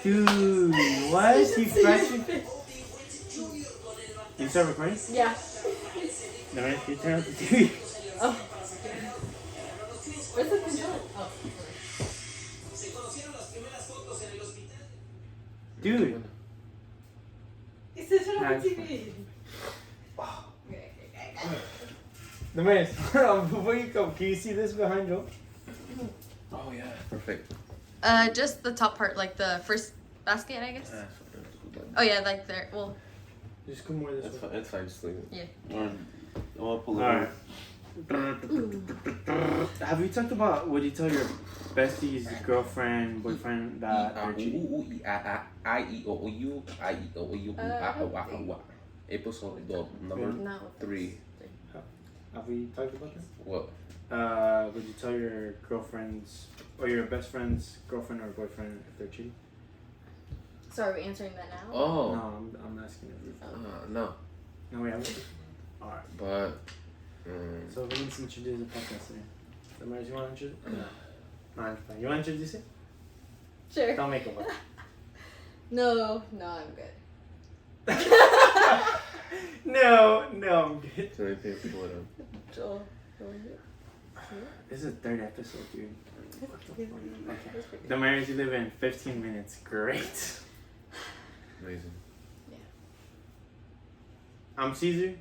Dude, what? You freshman? You start recording? Yeah. No, right? You turn up the TV. Oh. Where's the controller? Oh. Dude. He said turn Nah, off the it's TV. The man, before you come, can you see this behind Joe? Oh yeah, perfect. Just the top part, like the first basket, I guess. Oh yeah, like there. Well. Just come more this That's way. fine. It's fine. Just leave it. Yeah. I'll pull it Alright. over. Have you talked about would you tell your bestie's girlfriend, boyfriend that they're cheating? Episode number No. 3. Have we talked about this? What? Would you tell your girlfriend's or your best friend's girlfriend or boyfriend if they're cheating? So are we answering that now? Oh. No, I'm asking if you. No. No, we haven't. Alright. But. So let's introduce the podcast today. Damaris, you want to introduce? No. No, I'm fine. You want to introduce it? Sure. Don't make it work. No, I'm good. No, I'm good. So they pull it up. Joel. This is the 3rd episode, dude. Okay. Damaris, you live in 15 minutes. Great. Amazing. Yeah. I'm Caesar.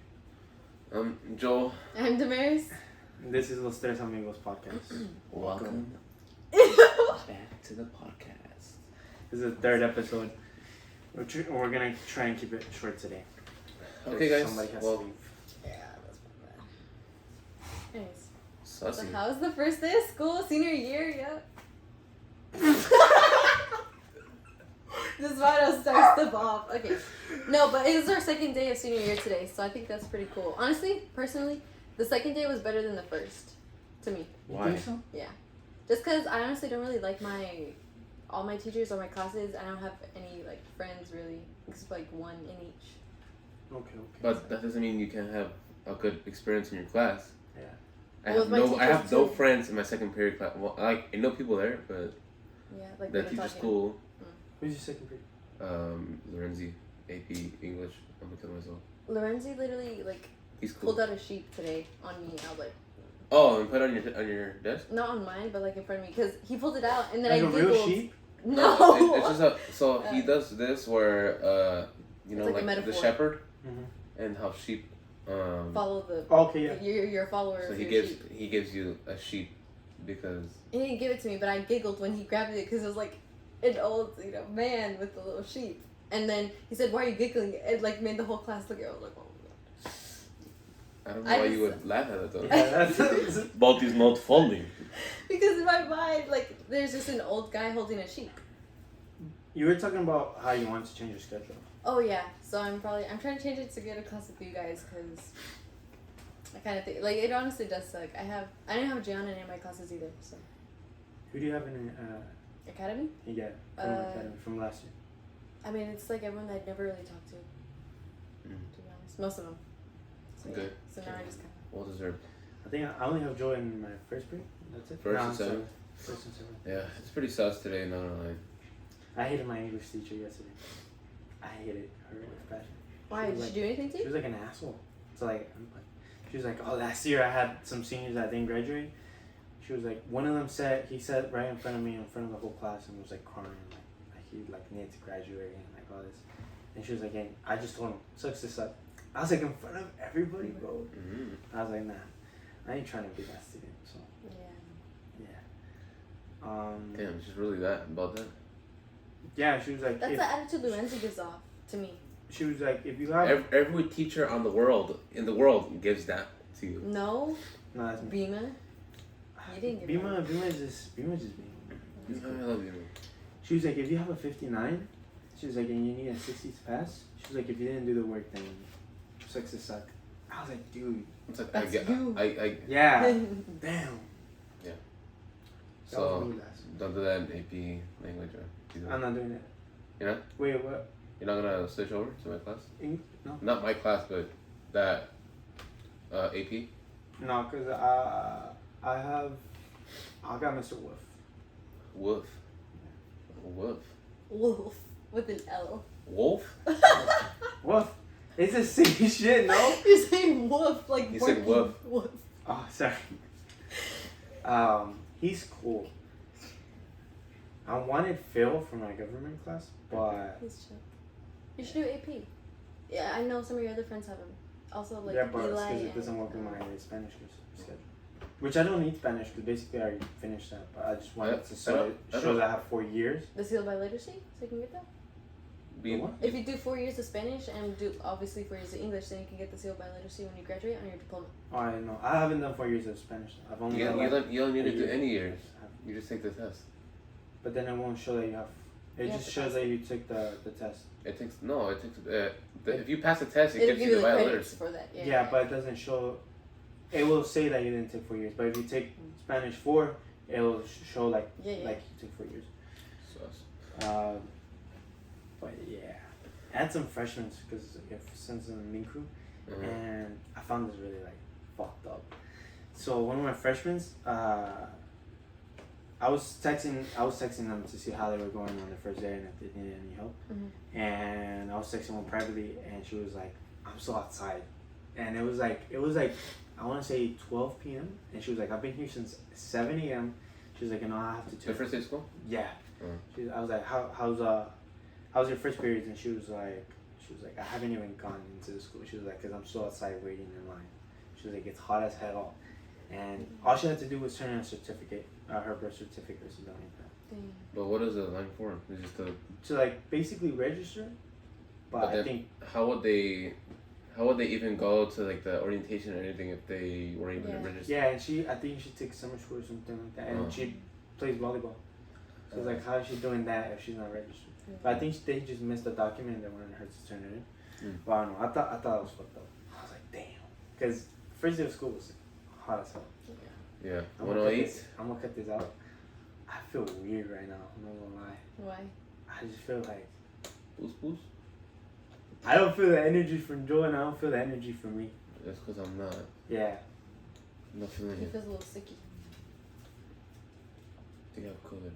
Joel. I'm Damaris. And this is Los Tres Amigos podcast. Welcome back to the podcast. This is the 3rd episode. We're gonna try and keep it short today. Okay, guys. Somebody has Well, to leave. Yeah, that's bad. Anyways. So sussy. how's the first day of school? Senior year, yeah. This motto starts to bomb. Okay. No, but it was our 2nd day of senior year today, so I think that's pretty cool. Honestly, personally, the 2nd day was better than the first, to me. Why? You think so? Yeah. Just because I honestly don't really like all my teachers or my classes. I don't have any, like, friends, really, except, like, one in each. Okay. But that doesn't mean you can have a good experience in your class. Yeah. I have no friends in my 2nd period class. Well, I know people there, but Yeah, like that teacher's cool. Who's your 2nd period? Lorenzi, AP English. I'm gonna kill myself. Lorenzi literally, like, He's cool. pulled out a sheet today on me. I was like, Oh, and put it on your desk. not on mine, but like in front of me, because he pulled it out and then Like I a giggled. real sheep? No. It's just so he does this where you know, It's like a like the metaphor. shepherd Mm-hmm. and how sheep Follow the. Okay, yeah. Your followers. so your sheep. he gives you a sheep because He didn't give it to me, but I giggled when he grabbed it because it was like an old, man with a little sheep. And then he said, "Why are you giggling?" It like made the whole class look at. I was like, "Oh my god." I don't know why you would laugh at it though. Yeah, that's Both is not folding. Because in my mind, like, there's just an old guy holding a sheep. You were talking about how you want to change your schedule. Oh yeah, so I'm trying to change it to get a class with you guys because I kind of think, like, it honestly does suck. I didn't have Gianna in any of my classes either. So Who do you have in academy? yeah, from academy from last year? I mean, it's like everyone that I'd never really talked to be honest. Most of them. So, yeah. Good. So now I just kind Well deserved. I think I only have Joy in my 1st period. That's it. First No, and 7th. 1st and 7th. Yeah, it's pretty sus today. Not gonna lie. I hated my English teacher yesterday. I hated her with passion. Why? She Did was she do anything to She you? was like an asshole. So like, she was like, oh, last year I had some seniors that didn't graduate. She was like, one of them he sat right in front of me, in front of the whole class, and was like crying, like he like needed to graduate and like all this. And she was like, hey, I just told him, sucks to suck. I was like, in front of everybody, bro. Mm-hmm. I was like, nah, I ain't trying to be that student. So yeah. Damn, she's really that about that. Yeah, she was like, That's the attitude Lorenzi gives off to me. she was like, if you have Every teacher in the world gives that to you. No, no, that's me. Bima. You didn't give Bima is just Bima. I love you. She was like, if you have a 59, she was like, and you need a 60 to pass, she was like, if you didn't do the work, then sucks to suck. I was like, dude. It's like That's you. Yeah. Bima. Damn. Yeah. That was So me last. don't do that in AP language. Or I'm not doing it. You're not? Wait, what? You're not gonna switch over to my class? No. Not my class, but that AP. No, because I got Mr. Wolf. Woof. Woof. Wolf with an L. Wolf? Wolf. It's the same shit, no? You're saying wolf like. You said wolf. Wolf. Oh, sorry. He's cool. I wanted Phil for my government class, but He's chill. You should do AP. Yeah, I know some of your other friends have him. Also, like yeah, but Eli. because it doesn't work with my Spanish schedule. Which I don't need Spanish because basically I already finished that, but I just wanted to show that I have 4 years. The seal by literacy, so you can get that. What? If you do 4 years of Spanish and do obviously 4 years of English, then you can get the seal by literacy when you graduate on your diploma. Oh, I know. I haven't done 4 years of Spanish. I've only done You don't need to do years. any years. You just take the test. But then it won't show that you have. It You just have shows that you took the test. It takes if you pass the test, it It'll gives give you you the the vital credits literacy. for that. Yeah, Yeah, but it doesn't show. It will say that you didn't take 4 years, but if you take Spanish 4, it will show like yeah. like you took 4 years. So, But yeah, I had some freshmen because since I'm in Min Crew, and I found this really like fucked up. So one of my freshmen, I was texting them to see how they were going on the first day and if they needed any help. Mm-hmm. And I was texting one privately, and she was like, "I'm still outside," and it was like I want to say 12 p.m. and she was like, "I've been here since 7 a.m." She was like, "No, I have to." your first day of school? Yeah. I was like, how's your first period? And she was like, I haven't even gone into the school. She was like, 'cause I'm still outside waiting in line. She was like, it's hot as hell, and all she had to do was turn in a certificate, her birth certificate or something like that. Damn. But what is the line for? It's just to like basically register. But I think how would they even go to like the orientation or anything if they weren't even registered? Yeah, and I think she takes summer school or something like that, and she plays volleyball. So it's like, how is she doing that if she's not registered? But I think they just missed the document and they wanted her to turn it in. But I don't know. I thought it was fucked up. I was like, damn, because first day of school was hot as hell. Yeah. I'm gonna cut this out. I feel weird right now. I'm not gonna lie. Why? I just feel like Boost. I don't feel the energy from Joe, and I don't feel the energy from me. That's because I'm not. Yeah. I'm not feeling He it. feels a little sicky. I think I have COVID.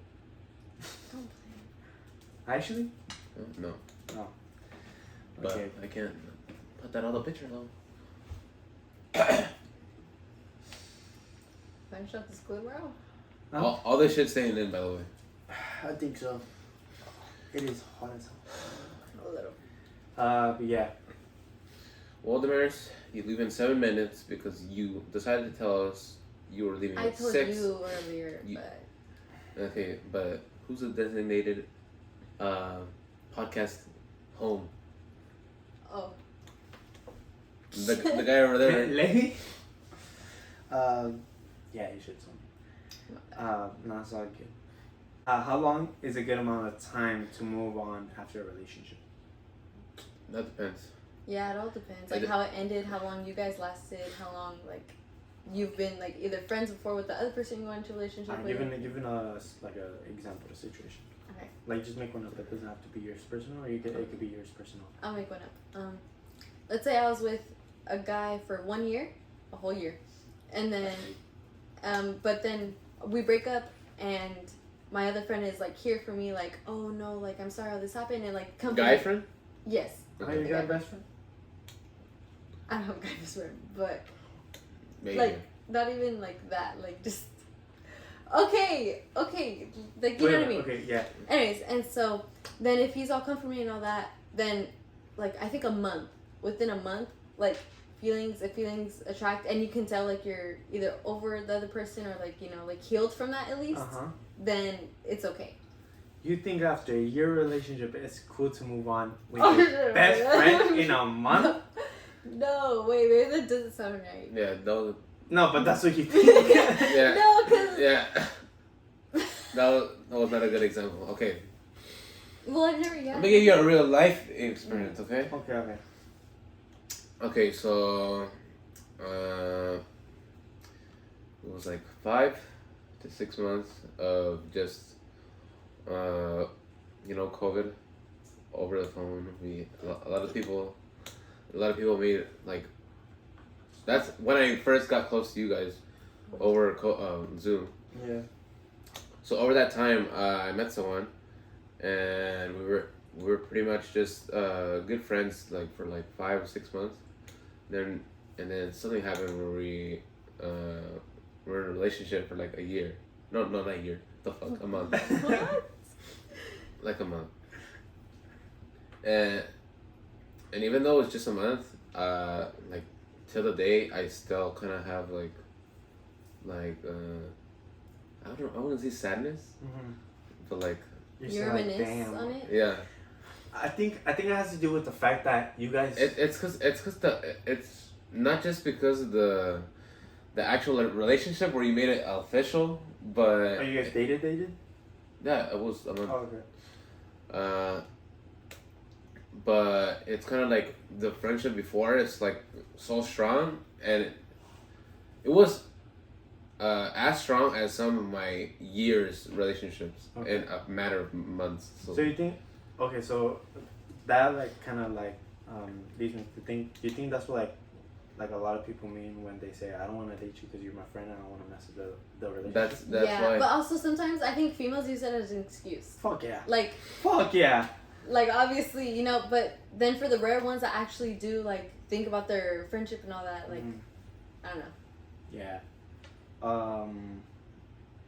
Don't Actually? No. No. But Okay. I can't put that on the picture though. finish up the school, bro. Huh? All this shit's staying in, by the way. I think so. It is hot as hell. A little. But yeah. Well, Damaris, you leave in 7 minutes because you decided to tell us you were leaving I at told 6. you earlier, but Okay, but who's the designated podcast home? oh, The guy over there. Lady? Yeah, you should tell me. No, it's all good. How long is a good amount of time to move on after a relationship? That depends. yeah, it all depends. Like how it ended, how long you guys lasted, how long like you've been like either friends before with the other person you got into a relationship with. Given us like a example, a situation. Okay. Like just make one up. It doesn't have to be yours personal, or it could be yours personal. I'll make one up. Let's say I was with a guy for 1 year, a whole year, and then, but then we break up, and my other friend is like here for me, like, oh no, like I'm sorry all this happened, and like come. Guy friend? Yes. Oh, you got a best friend? I don't have a guy best friend, but Maybe. like not even like that, like just. Okay, like you know what I mean. Okay, yeah. Anyways, and so then if he's all come for me and all that, then like I think within a month, like feelings attract, and you can tell like you're either over the other person or like like healed from that at least. Then it's okay. You think after a year relationship, it's cool to move on with Oh, your sure. best friend in a month? No, wait, maybe that doesn't sound right. Yeah, that was. No, but that's what you think. Yeah. No, cause Yeah. That was not a good example. Okay. well, I've never. Yeah. Let me give you a real life experience, okay? Okay. Okay, so it was like 5 to 6 months of just COVID over the phone. A lot of people made like that's when I first got close to you guys over Zoom. Yeah. So over that time, I met someone, and and we were pretty much just good friends like for like 5 or 6 months. Then something happened where we were in a relationship for like a year. No, not a year. The fuck, a month. What? Like a month. And even though it's just a month, like till the day, I still kind of have like I wouldn't say sadness, but like You You said, like, reminisce damn. on it? yeah. I think it has to do with the fact that you guys. It's cause it's not just because of the actual relationship where you made it official, but Oh, you guys dated? yeah, it was a month. Oh, okay. But it's kind of like the friendship before. It's like so strong, and it was as strong as some of my years relationships Okay. in a matter of months. So you think, okay, so that like kind of like leads me to think. Do you think that's what like a lot of people mean when they say I don't want to date you because you're my friend and I don't want to mess with the relationship? That's yeah, why. but also sometimes I think females use it as an excuse. Fuck yeah. Like Fuck yeah. obviously, you know, but then for the rare ones that actually do like think about their friendship and all that, like I don't know. Yeah.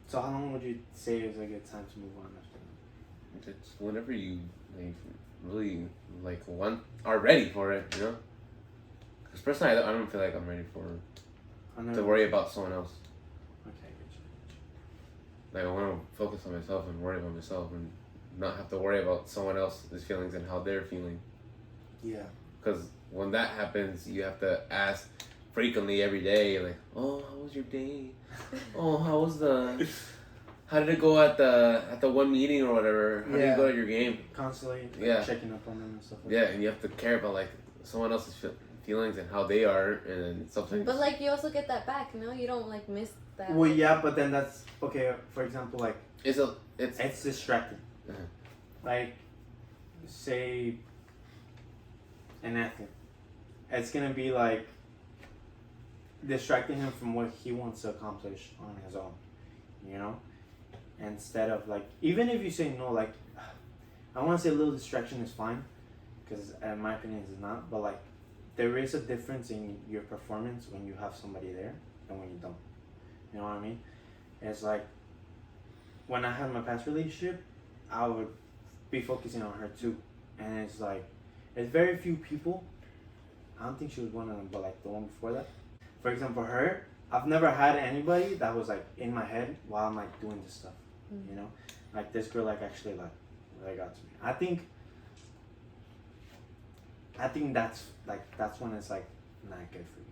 So how long would you say is a good time to move on after It's whenever you like really like are ready for it, you know. Because personally, I don't feel like I'm ready that? to worry about someone else. Okay, good. Like I want to focus on myself and worry about myself and not have to worry about someone else's feelings and how they're feeling. Yeah. Because when that happens, you have to ask frequently every day, like, oh, how was your day? Oh, how did it go at the one meeting or whatever? How did you go at your game? Constantly checking up on them and stuff like Yeah, that. and you have to care about like someone else's feelings and how they are, and sometimes. But like you also get that back, you know? You don't like miss that. Well, yeah, but then that's okay. For example, like it's distracting. Uh-huh. Like, say, an athlete, it's gonna be like distracting him from what he wants to accomplish on his own, you know. Instead of like, even if you say no, like, I want to say a little distraction is fine, because in my opinion it's not. But like, there is a difference in your performance when you have somebody there and when you don't. You know what I mean? It's like when I had my past relationship, I would be focusing on her too, and it's like it's very few people. I don't think she was one of them, but like the one before that. For example, her, I've never had anybody that was like in my head while I'm like doing this stuff. You know, like this girl like actually like really got to me. I think that's when it's like not good for you.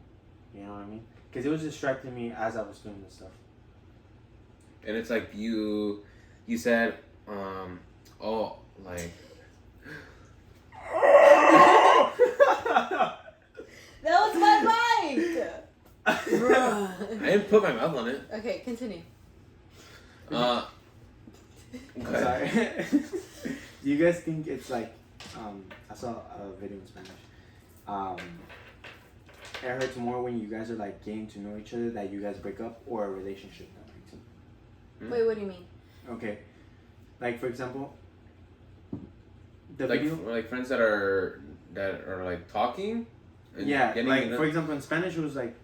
You know what I mean? Because it was distracting me as I was doing this stuff. And it's like you said, oh, like. That was my mic! Bruh. I didn't put my mouth on it. Okay, continue. Sorry. Do you guys think it's like, I saw a video in Spanish. It hurts more when you guys are like getting to know each other that you guys break up, or a relationship that breaks up? Wait, what do you mean? Okay. Like for example, the like video. like friends that are like talking. And Yeah, getting like for example in Spanish it was like,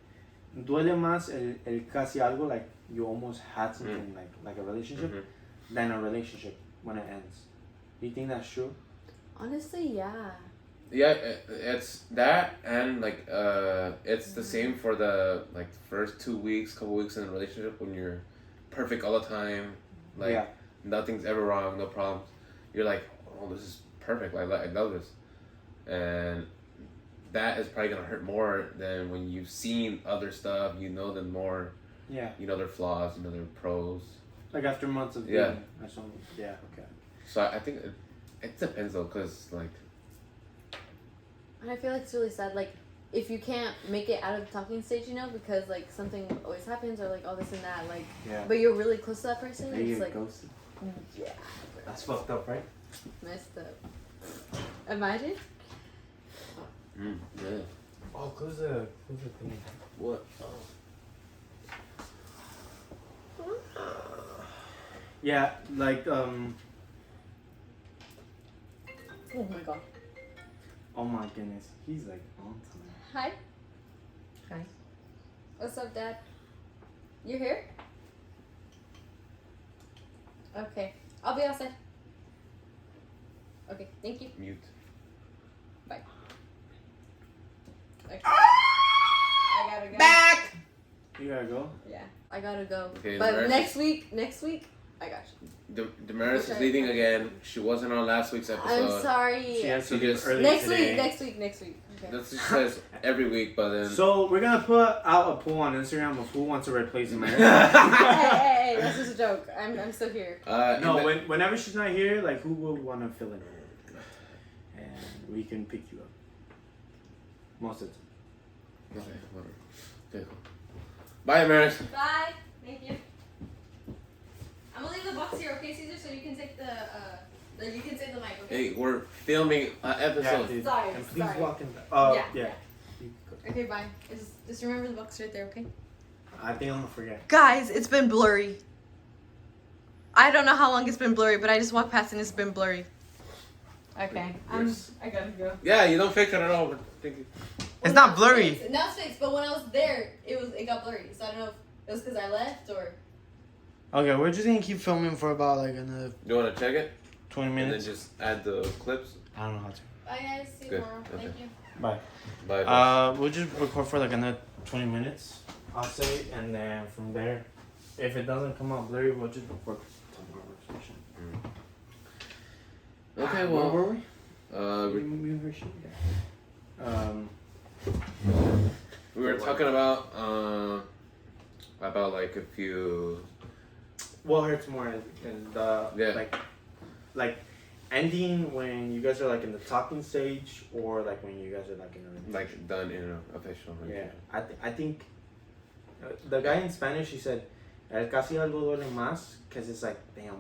duele más el casi algo, like you almost had something like a relationship, than a relationship when it ends. Do you think that's true? Honestly, yeah. Yeah, it's that, and like it's the same for the like first 2 weeks, couple weeks in a relationship when you're perfect all the time, like nothing's ever wrong, no problems. You're like, oh, this is perfect. I love this, and that is probably gonna hurt more than when you've seen other stuff. You know them more. Yeah. You know their flaws. You know their pros. Like after months of dating or something. Yeah. Okay. So I think it depends though, cause like. And I feel like it's really sad, like, if you can't make it out of the talking stage, you know, because, like, something always happens, or, like, all this and that, like, but you're really close to that person, Yeah, and you it's, get like, ghosted. yeah. That's fucked up, right? Messed up. Imagine? Yeah. Oh, close the thing. What? Yeah, like Oh my god. Oh my goodness, he's like on time. Hi. Hi. What's up, Dad? You here? Okay. I'll be outside. Okay, thank you. Mute. Bye. Okay. I gotta go. Back! You gotta go. Yeah, I gotta go. Okay, But Damaris- next week, I got you. Damaris is Okay. leaving again. She wasn't on last week's episode. I'm sorry. She has to She leave just- early Next today. week. Okay. That's what she says every week, but then. So we're gonna put out a poll on Instagram of who wants to replace America. hey, that's just a joke. I'm still here. No, in the- whenever she's not here, like who will want to fill in, and we can pick you up. Most of the time. Okay, whatever. Okay, cool. Bye, Damaris. Bye. Thank you. I'm gonna leave the box here, okay, Caesar? So you can take the you can take the mic, okay? Hey, we're filming an Yeah, episode. please. Sorry, And please sorry. walk in. Yeah. Yeah. Okay, bye. Just remember the box right there, okay? I think I'm gonna forget. Guys, it's been blurry. I don't know how long it's been blurry, but I just walked past and it's been blurry. Okay. Yes. I gotta go. Yeah, you don't fix it at all. But thank you. It's not blurry. Now it's fixed, but when I was there, it got blurry. So I don't know if it was because I left or. Okay, we're just gonna keep filming for about like another You want to check it? 20 And then minutes. just add the clips? I don't know how to. Bye guys. See you Good. tomorrow. Okay. Thank you. Bye. Bye. We'll just record for like another 20 minutes, I'll say, and then from there, if it doesn't come out blurry, we'll just record tomorrow. Okay, Where well. were we? We We were talking about like a few. What hurts more, and Yeah. like ending when you guys are like in the talking stage, or like when you guys are like in a Like done in an official. yeah. I think the guy in Spanish, he said, "El casi algo duele más," because it's like, damn,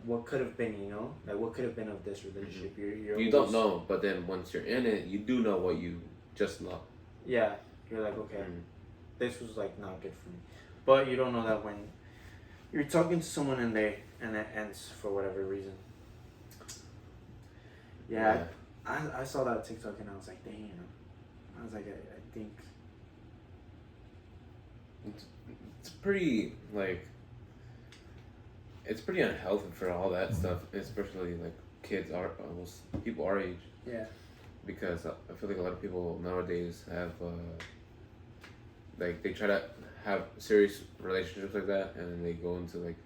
what could have been, you know, like what could have been of this relationship. You're You don't know, but then once you're in it, you do know what you just lost. Yeah, you're like, okay, Mm. this was like not good for me, but you don't know that when you're talking to someone and it ends for whatever reason. Yeah, I saw that TikTok and I was like, dang, I was like, I think It's pretty like. It's pretty unhealthy for all that stuff, especially like kids almost people our age. yeah, Because I feel like a lot of people nowadays have like they try to have serious relationships like that, and then they go into like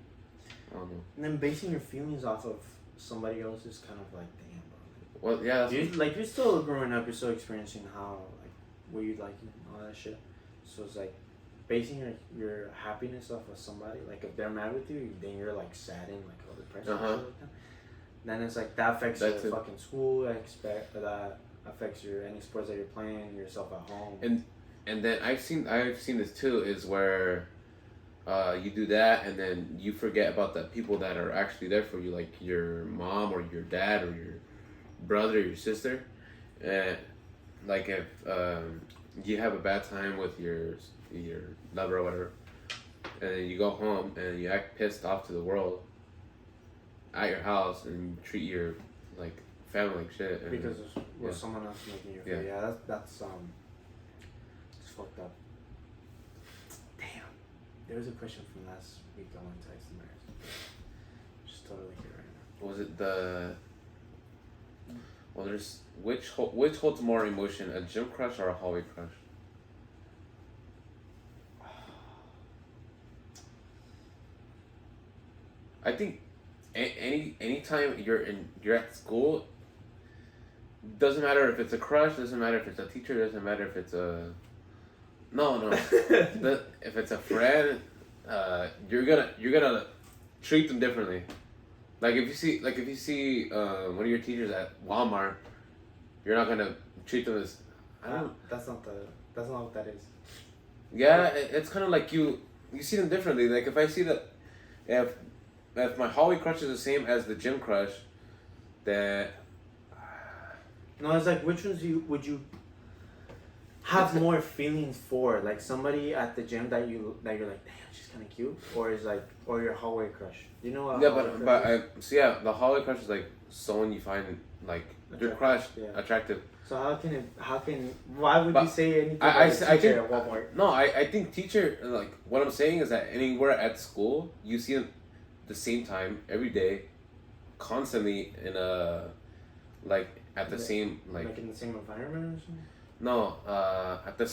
I don't know. and then basing your feelings off of somebody else is kind of like, damn, bro. Well, yeah, that's You're still growing up. You're still experiencing how like what you like and all that shit. So it's like basing your happiness off of somebody. Like if they're mad with you, then you're like sad and like all depressed. And shit like that. Then it's like that affects That's your it. fucking school. That affects your any sports that you're playing, yourself at home. And then I've seen this too is where you do that and then you forget about the people that are actually there for you, like your mom or your dad or your brother or your sister, and like if you have a bad time with your lover or whatever, and then you go home and you act pissed off to the world at your house and you treat your like family like shit and because of what yeah. someone else making you feel. Yeah. Yeah, that's it's fucked up. Damn. There was a question from last week I wanted to ask the Maris. Just totally here right now. was it the well there's which holds more emotion, a gym crush or a hallway crush? I think anytime you're at school, doesn't matter if it's a crush, doesn't matter if it's a teacher, doesn't matter if it's a if it's a friend, you're gonna treat them differently. Like if you see one of your teachers at Walmart, you're not gonna treat them as That's not what that is. yeah. It's kind of like you see them differently. Like if I see that if my hallway crush is the same as the gym crush, then No, it's like which ones would you have more feelings for? Like somebody at the gym that you're like, damn, she's kind of cute, or is like, or your hallway crush. You know what? Yeah, hallway but crush is? so yeah, the hallway crush is like someone you find like your crush attractive. So why would But you say anything I about a teacher think at Walmart? no, I think teacher, like what I'm saying is that anywhere at school you see them the same time every day, constantly in a like at the same Like in the same environment or something? no at the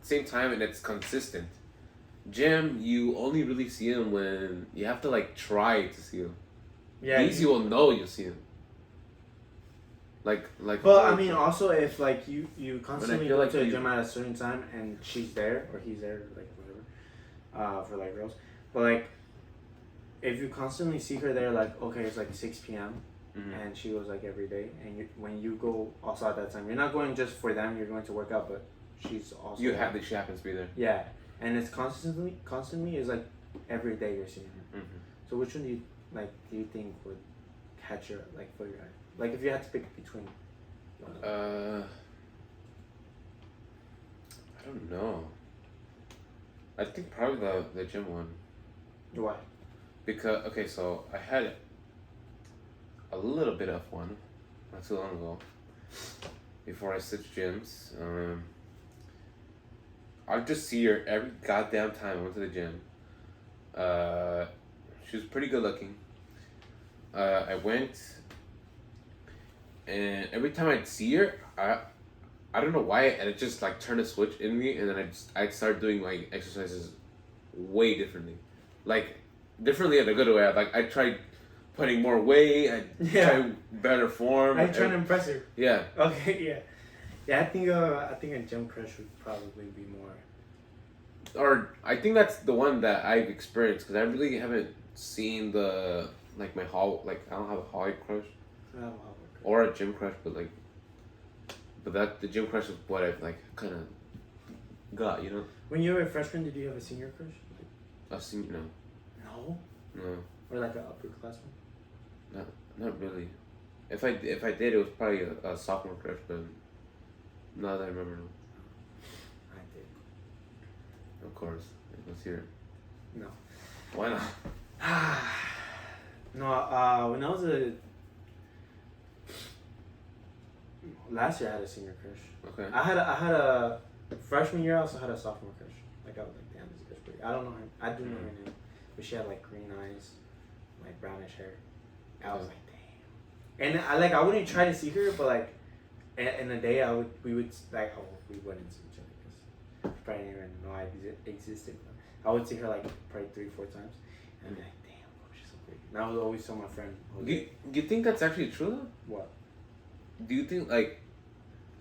same time, and it's consistent. Gym, you only really see them when you have to like try to see them. Yeah. These you will know you'll see them. Like. But I mean, also if like you constantly feel go like to a you- gym at a certain time and she's there or he's there, like whatever, for like girls, but like if you constantly see her there, like okay, it's like 6 p.m. and she goes like every day, and when you go also at that time, you're not going just for them, you're going to work out, but she's also she happens to be there. Yeah, and it's constantly is like every day you're seeing her. So which one do you think would catch your like for your eye? Like if you had to pick between. I don't know. I think probably the gym one. Why? Because okay, so I had a little bit of one not too long ago. Before I switched gyms, I'd just see her every goddamn time I went to the gym. She was pretty good looking. I went, and every time I'd see her, I don't know why, and it just like turned a switch in me, and then I'd start doing like exercises way differently, like differently in a good way. Like I tried putting more weight, I tried better form. I'm trying to impress her. Yeah. Okay, yeah. Yeah, I think a gym crush would probably be more. Or I think that's the one that I've experienced, because I really haven't seen the like my hall, like I don't have a hallway crush or a gym crush, but that the gym crush is what I've like kind of got, you know. When you were a freshman, did you have a senior crush? A senior, no. No. Or like an upperclassman? Not really. If I did, it was probably a sophomore crush, but now that I remember, no. I did. Of course, let's hear it. No. Why not? No. When I was last year, I had a senior crush. Okay. I had a freshman year. I also had a sophomore crush. Like I was like, damn, this girl's pretty. I don't know her. I do know her name, but she had like green eyes, like brownish hair. I was like, damn. And I wouldn't try to see her, but like, in a day we would we wouldn't see each other because I probably didn't even know I existed. But I would see her like probably 3-4 times, and I'd be like, damn, oh, she's so pretty. And I would always tell my friend. Do you think that's actually true though? What? Do you think like,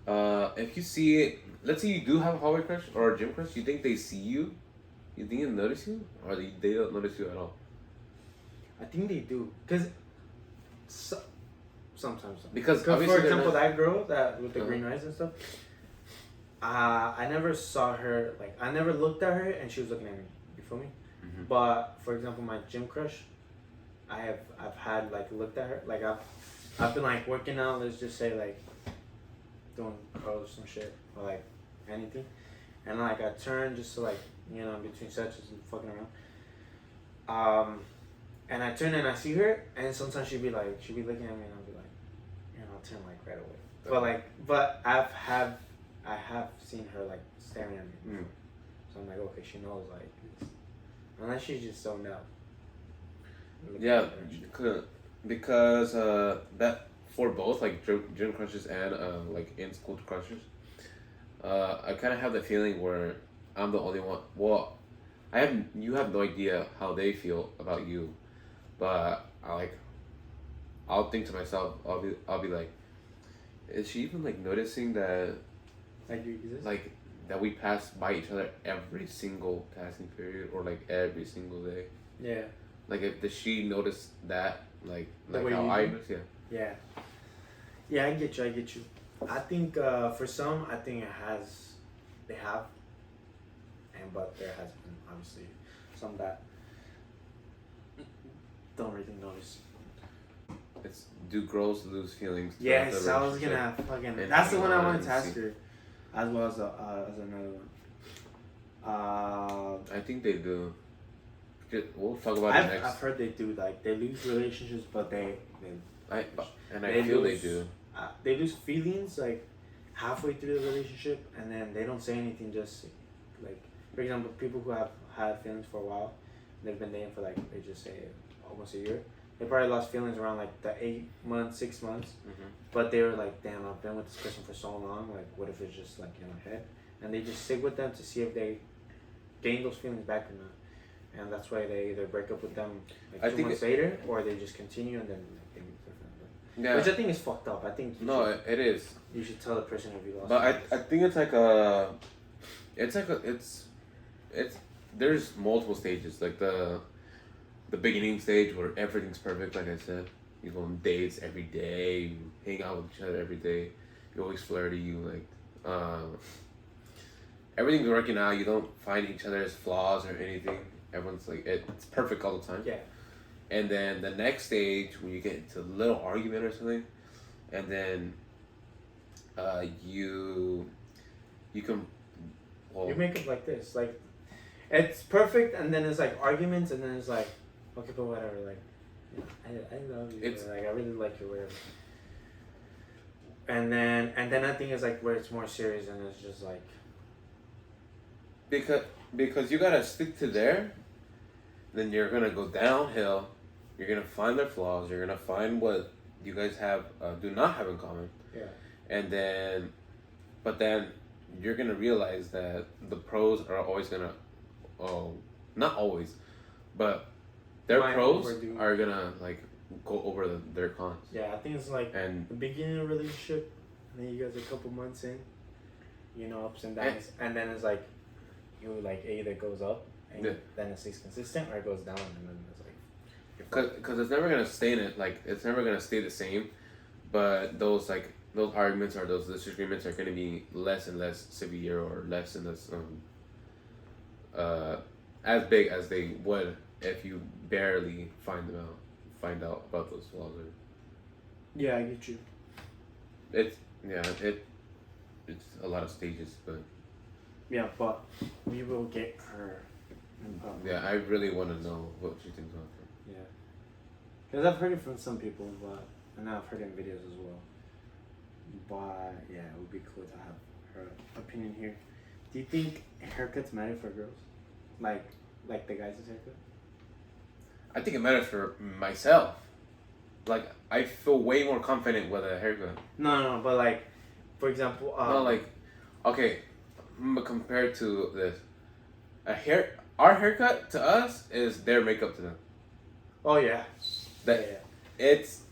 if you see it, let's say you do have a hallway crush or a gym crush, do you think they see you? You think they notice you, or they don't notice you at all? I think they do, cause sometimes. Because for obviously example, that girl that with the Uh-huh. green eyes and stuff. I never saw her, like I never looked at her and she was looking at me. You feel me? Mm-hmm. But for example, my gym crush, I've had like looked at her, like I've been like working out. Let's just say like doing curls or some shit or like anything, and like I turn just to like between sets and fucking around. And I turn and I see her, and sometimes she'd be looking at me, and I'll be like, I'll turn like right away. But I have seen her like staring at me. So I'm like, okay, she knows like this. Unless she's just zoned out. Yeah, because that for both like gym crushes and like in school crushes, I kind of have the feeling where I'm the only one. Well, you have no idea how they feel about you, but I'll think to myself, I'll be like, is she even like noticing that? Like you exist? Like that we pass by each other every single passing period, or like every single day. Yeah. Like, does she notice that? Like The way how you I do? notice? Yeah. Yeah. Yeah, I get you. I think for some, I think they have, but there has been obviously some that don't really notice. Do girls lose feelings? Yes, I was gonna fucking. That's the one I wanted to ask her. as well as another one. I think they do. We'll talk about it next. I've heard they do, like they lose relationships, but I feel they do. They lose feelings like halfway through the relationship, and then they don't say anything. Just like, for example, people who have had feelings for a while, they've been dating for like, they just say almost a year. They probably lost feelings around like the 8 months, 6 months, but they were like, damn, I've been with this person for so long. Like, what if it's just like in my head? And they just sit with them to see if they gain those feelings back or not. And that's why they either break up with them like 2 months later, or they just continue and then like, they meet different. Yeah. Which I think is fucked up. I think it is. You should tell the person if you lost. But I think it's like a, there's multiple stages. Like the beginning stage where everything's perfect. Like I said, you go on dates every day, you hang out with each other every day. You're always flirty. You like, everything's working out. You don't find each other's flaws or anything. Everyone's like, it's perfect all the time. Yeah. And then the next stage, when you get into a little argument or something, and then you can, well, you make it like this, like it's perfect, and then it's like arguments, and then it's like, okay, but whatever, like, you know, I love you, like I really like you, whatever. And then I think it's like where it's more serious, and it's just like, because you gotta stick to there, then you're gonna go downhill. You're gonna find their flaws. You're gonna find what you guys have do not have in common. Yeah. And then, but then you're gonna realize that the pros are always gonna, not always, but their pros are gonna like go over their cons. Yeah, I think it's like and the beginning of a relationship, and then you guys a couple months in, you know, ups and downs, and then it's like, you like it either goes up, and then it stays consistent, or it goes down, and then it's like. Because it's never gonna stay in it, like it's never gonna stay the same, but those arguments or those disagreements are gonna be less and less severe, or less and less as big as they would if you barely find out about those flaws. Yeah, I get you. It's a lot of stages, but yeah, but we will get her. Yeah, I really want to know what she thinks about her. Yeah, because I've heard it from some people, and I've heard it in videos as well. But yeah, it would be cool to have her opinion here. Do you think haircuts matter for girls, like the guys' haircut? I think it matters for myself. Like, I feel way more confident with a haircut. No, but like, for example, no, like, okay, compared to this, our haircut to us is their makeup to them. Oh yeah. It's,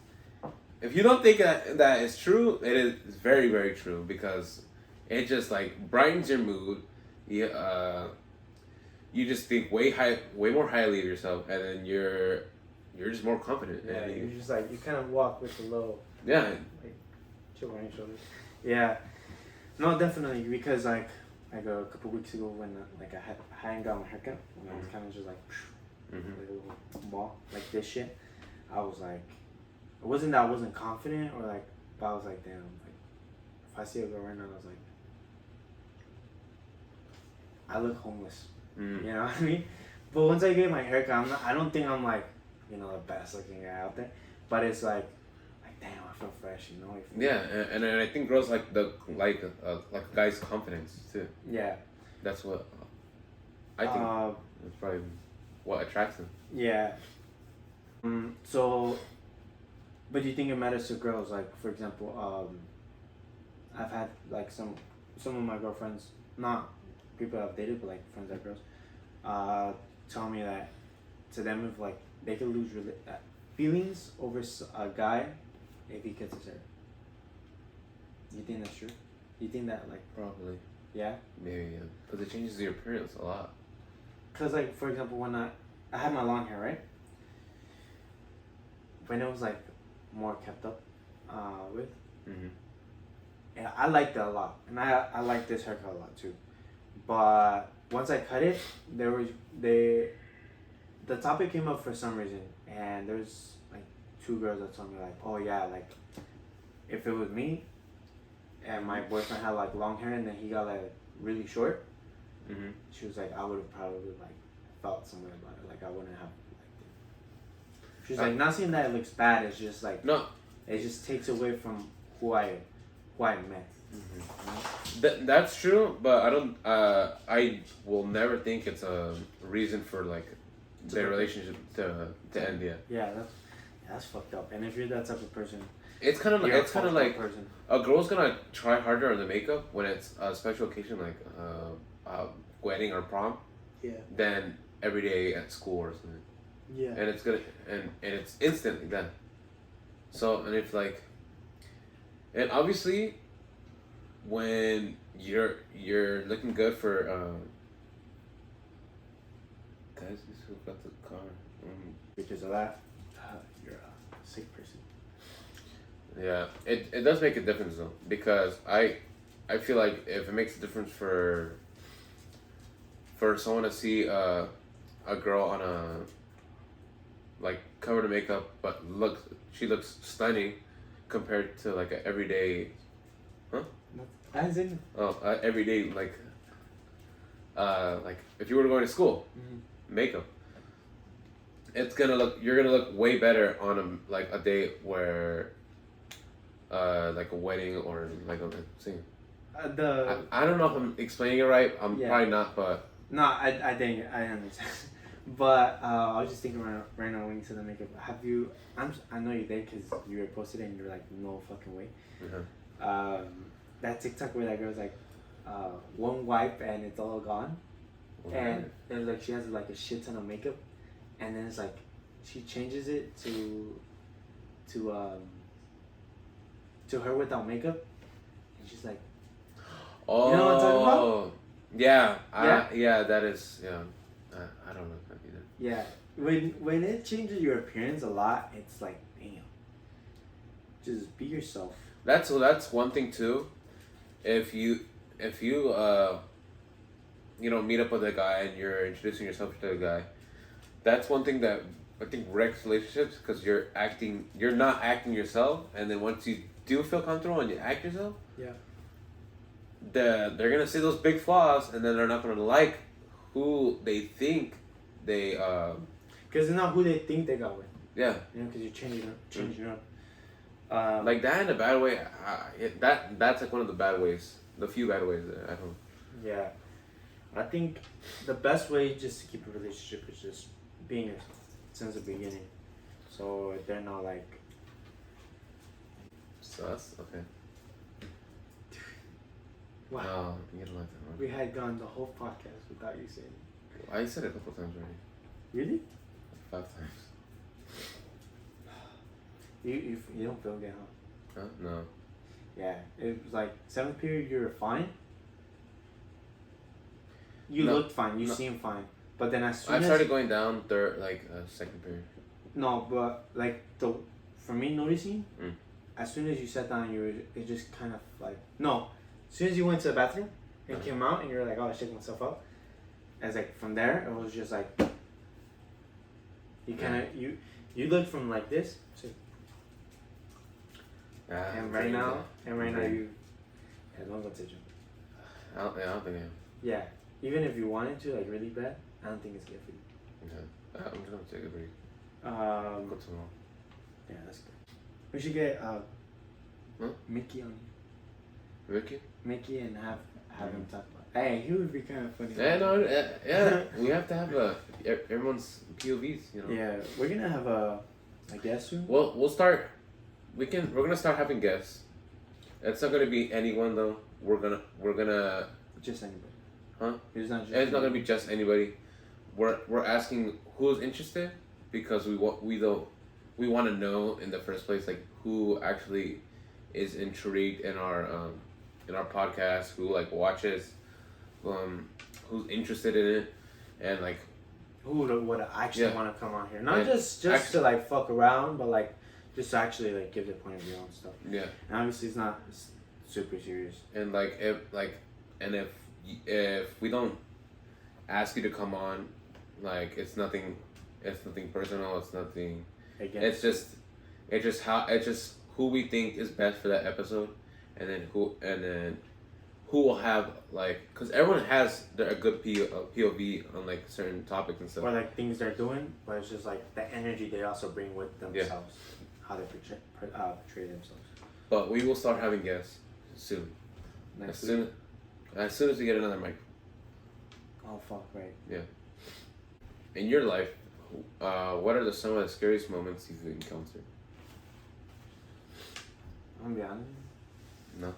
if you don't think that is true, it is very, very true, because it just like brightens your mood. You just think way more highly of yourself, and then you're just more confident. Yeah, and you're just like, you kind of walk with a little. Yeah. Like, chill on your shoulders. Yeah. No, definitely, because like a couple weeks ago when like I hadn't got my haircut, and I was kind of just like, like a little ball, like this shit. I was like, it wasn't that I wasn't confident, or like, but I was like, damn, like if I see a girl right now, I was like, I look homeless. You know what I mean? But once I get my haircut, I don't think I'm like, you know, the best looking guy out there. But it's like damn, I feel fresh, you know? Yeah, and I think girls like a guy's confidence too. Yeah. That's what I think. That's probably what attracts them. Yeah. So, but do you think it matters to girls? Like, for example, I've had like some of my girlfriends, not people I've dated, but like friends that girls, tell me that to them, if like they could lose feelings over a guy if he cuts his hair. You think that's true? You think that like probably? Yeah. Maybe, yeah. Because it changes your appearance a lot. Cause like, for example, when I had my long hair, right? When it was like more kept up, with. Yeah, I liked it a lot, and I like this haircut a lot too. But once I cut it, the topic came up for some reason, and there's like 2 girls that told me like, oh yeah, like if it was me, and my boyfriend had like long hair, and then he got like really short. Mm-hmm. She was like, I would have probably like felt something about it. Like I wouldn't have liked it. She's like, not saying that it looks bad. It's just like No, it just takes away from who I met. mm-hmm. That's true, but I don't. I will never think it's a reason for like their relationship to end. Yeah. Yeah, that's fucked up. And if you're that type of person, It's kind of like you're a it's kind of fucked up like person. a girl's gonna try harder on the makeup when it's a special occasion like wedding or prom Yeah. than every day at school or something. Yeah. And it's gonna and it's instantly done. So and if like, and obviously, when you're looking good for guys, who got the car? Because of that, you're a sick person. Yeah, it does make a difference though, because I feel like if it makes a difference for someone to see a girl on a like covered in makeup but she looks stunning compared to like an everyday As in, everyday like if you were going to school, makeup, you're gonna look way better on a day where like a wedding or like a thing. I don't know if I'm explaining it right. I'm probably not, but no, I think I understand. But I was just thinking right now when you said the makeup. Have you? I know you did because you were posted and you're like, no fucking way. Mm-hmm. That TikTok where that girl's like, one wipe and it's all gone, and it's like she has like a shit ton of makeup, and then it's like, she changes it to her without makeup, and she's like, oh, you know what I'm talking about? Yeah, that is, I don't know that either. Yeah, when it changes your appearance a lot, it's like, damn. Just be yourself. That's one thing too. If you meet up with a guy and you're introducing yourself to the guy, that's one thing that I think wrecks relationships, because you're not acting yourself, and then once you do feel comfortable and you act yourself, they're gonna see those big flaws, and then they're not gonna like who they think they because it's not who they think they got with. Yeah. Because you're changing up. Like that in a bad way. That's like one of the bad ways. The few bad ways that I don't. Yeah, I think the best way just to keep a relationship is just being yourself since the beginning, so they're not like. So that's okay. Wow. No, you don't like that one. We had gone the whole podcast without you saying it. I said it a couple times already. Really? 5 times. You don't feel good, huh? Huh? No. Yeah, it was like 7th period. You were fine. You No. looked fine. You seemed fine. But then as soon I as started going down second period. no, but like for me noticing, Mm. as soon as you sat down, it just kind of like no. As soon as you went to the bathroom and came out, and you were like, "Oh, I shaking myself up," as like from there, it was just like you kind of you look from like this to, and right now you don't go to the gym. I don't think I am. Yeah, even if you wanted to, like really bad, I don't think it's good for you. Okay. I'm just gonna take a break. Go tomorrow. Yeah, that's good. We should get Mickey on here. Ricky? Mickey and have him talk about. Hey, he would be kind of funny. Yeah, no, yeah. We have to have everyone's POVs, you know. Yeah, we're gonna have a guest soon. Well, we'll start. We're gonna start having guests. It's not gonna be anyone though. We're gonna. Just anybody. Huh? It's not gonna be just anybody. We're asking who's interested, because we want to know in the first place, like, who actually is intrigued in our podcast, who like watches, who's interested in it, and like who would actually want to come on here, not and just to like fuck around, but like just to actually like give their point of view on stuff. Yeah. And obviously it's not super serious. And like if we don't ask you to come on, like it's nothing personal. It's nothing. Again. It's just who we think is best for that episode, and then who will have like, because everyone has a good POV on like certain topics and stuff. Or like things they're doing, but it's just like the energy they also bring with themselves, how they portray themselves. But we will start having guests soon. As soon as we get another mic. Oh fuck, right. Yeah. In your life, what are some of the scariest moments you've encountered? I'm gonna be honest. No.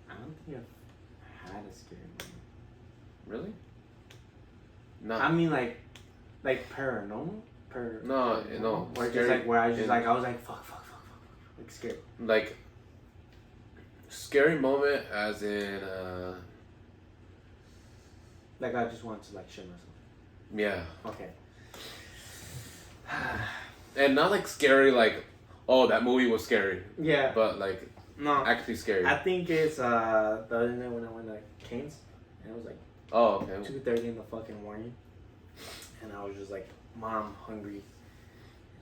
I don't think I've had a scary moment. Really? No. I mean like paranormal? No. Or just like where I was like fuck. Like scared. Like scary moment as in like I just wanted to like shit myself. yeah. Okay. And not like scary like, oh, that movie was scary. Yeah. But like No. actually scary. I think it's the other night when I went to Canes and it was like Oh, okay. 2:30 in the fucking morning, and I was just like, Mom, hungry. And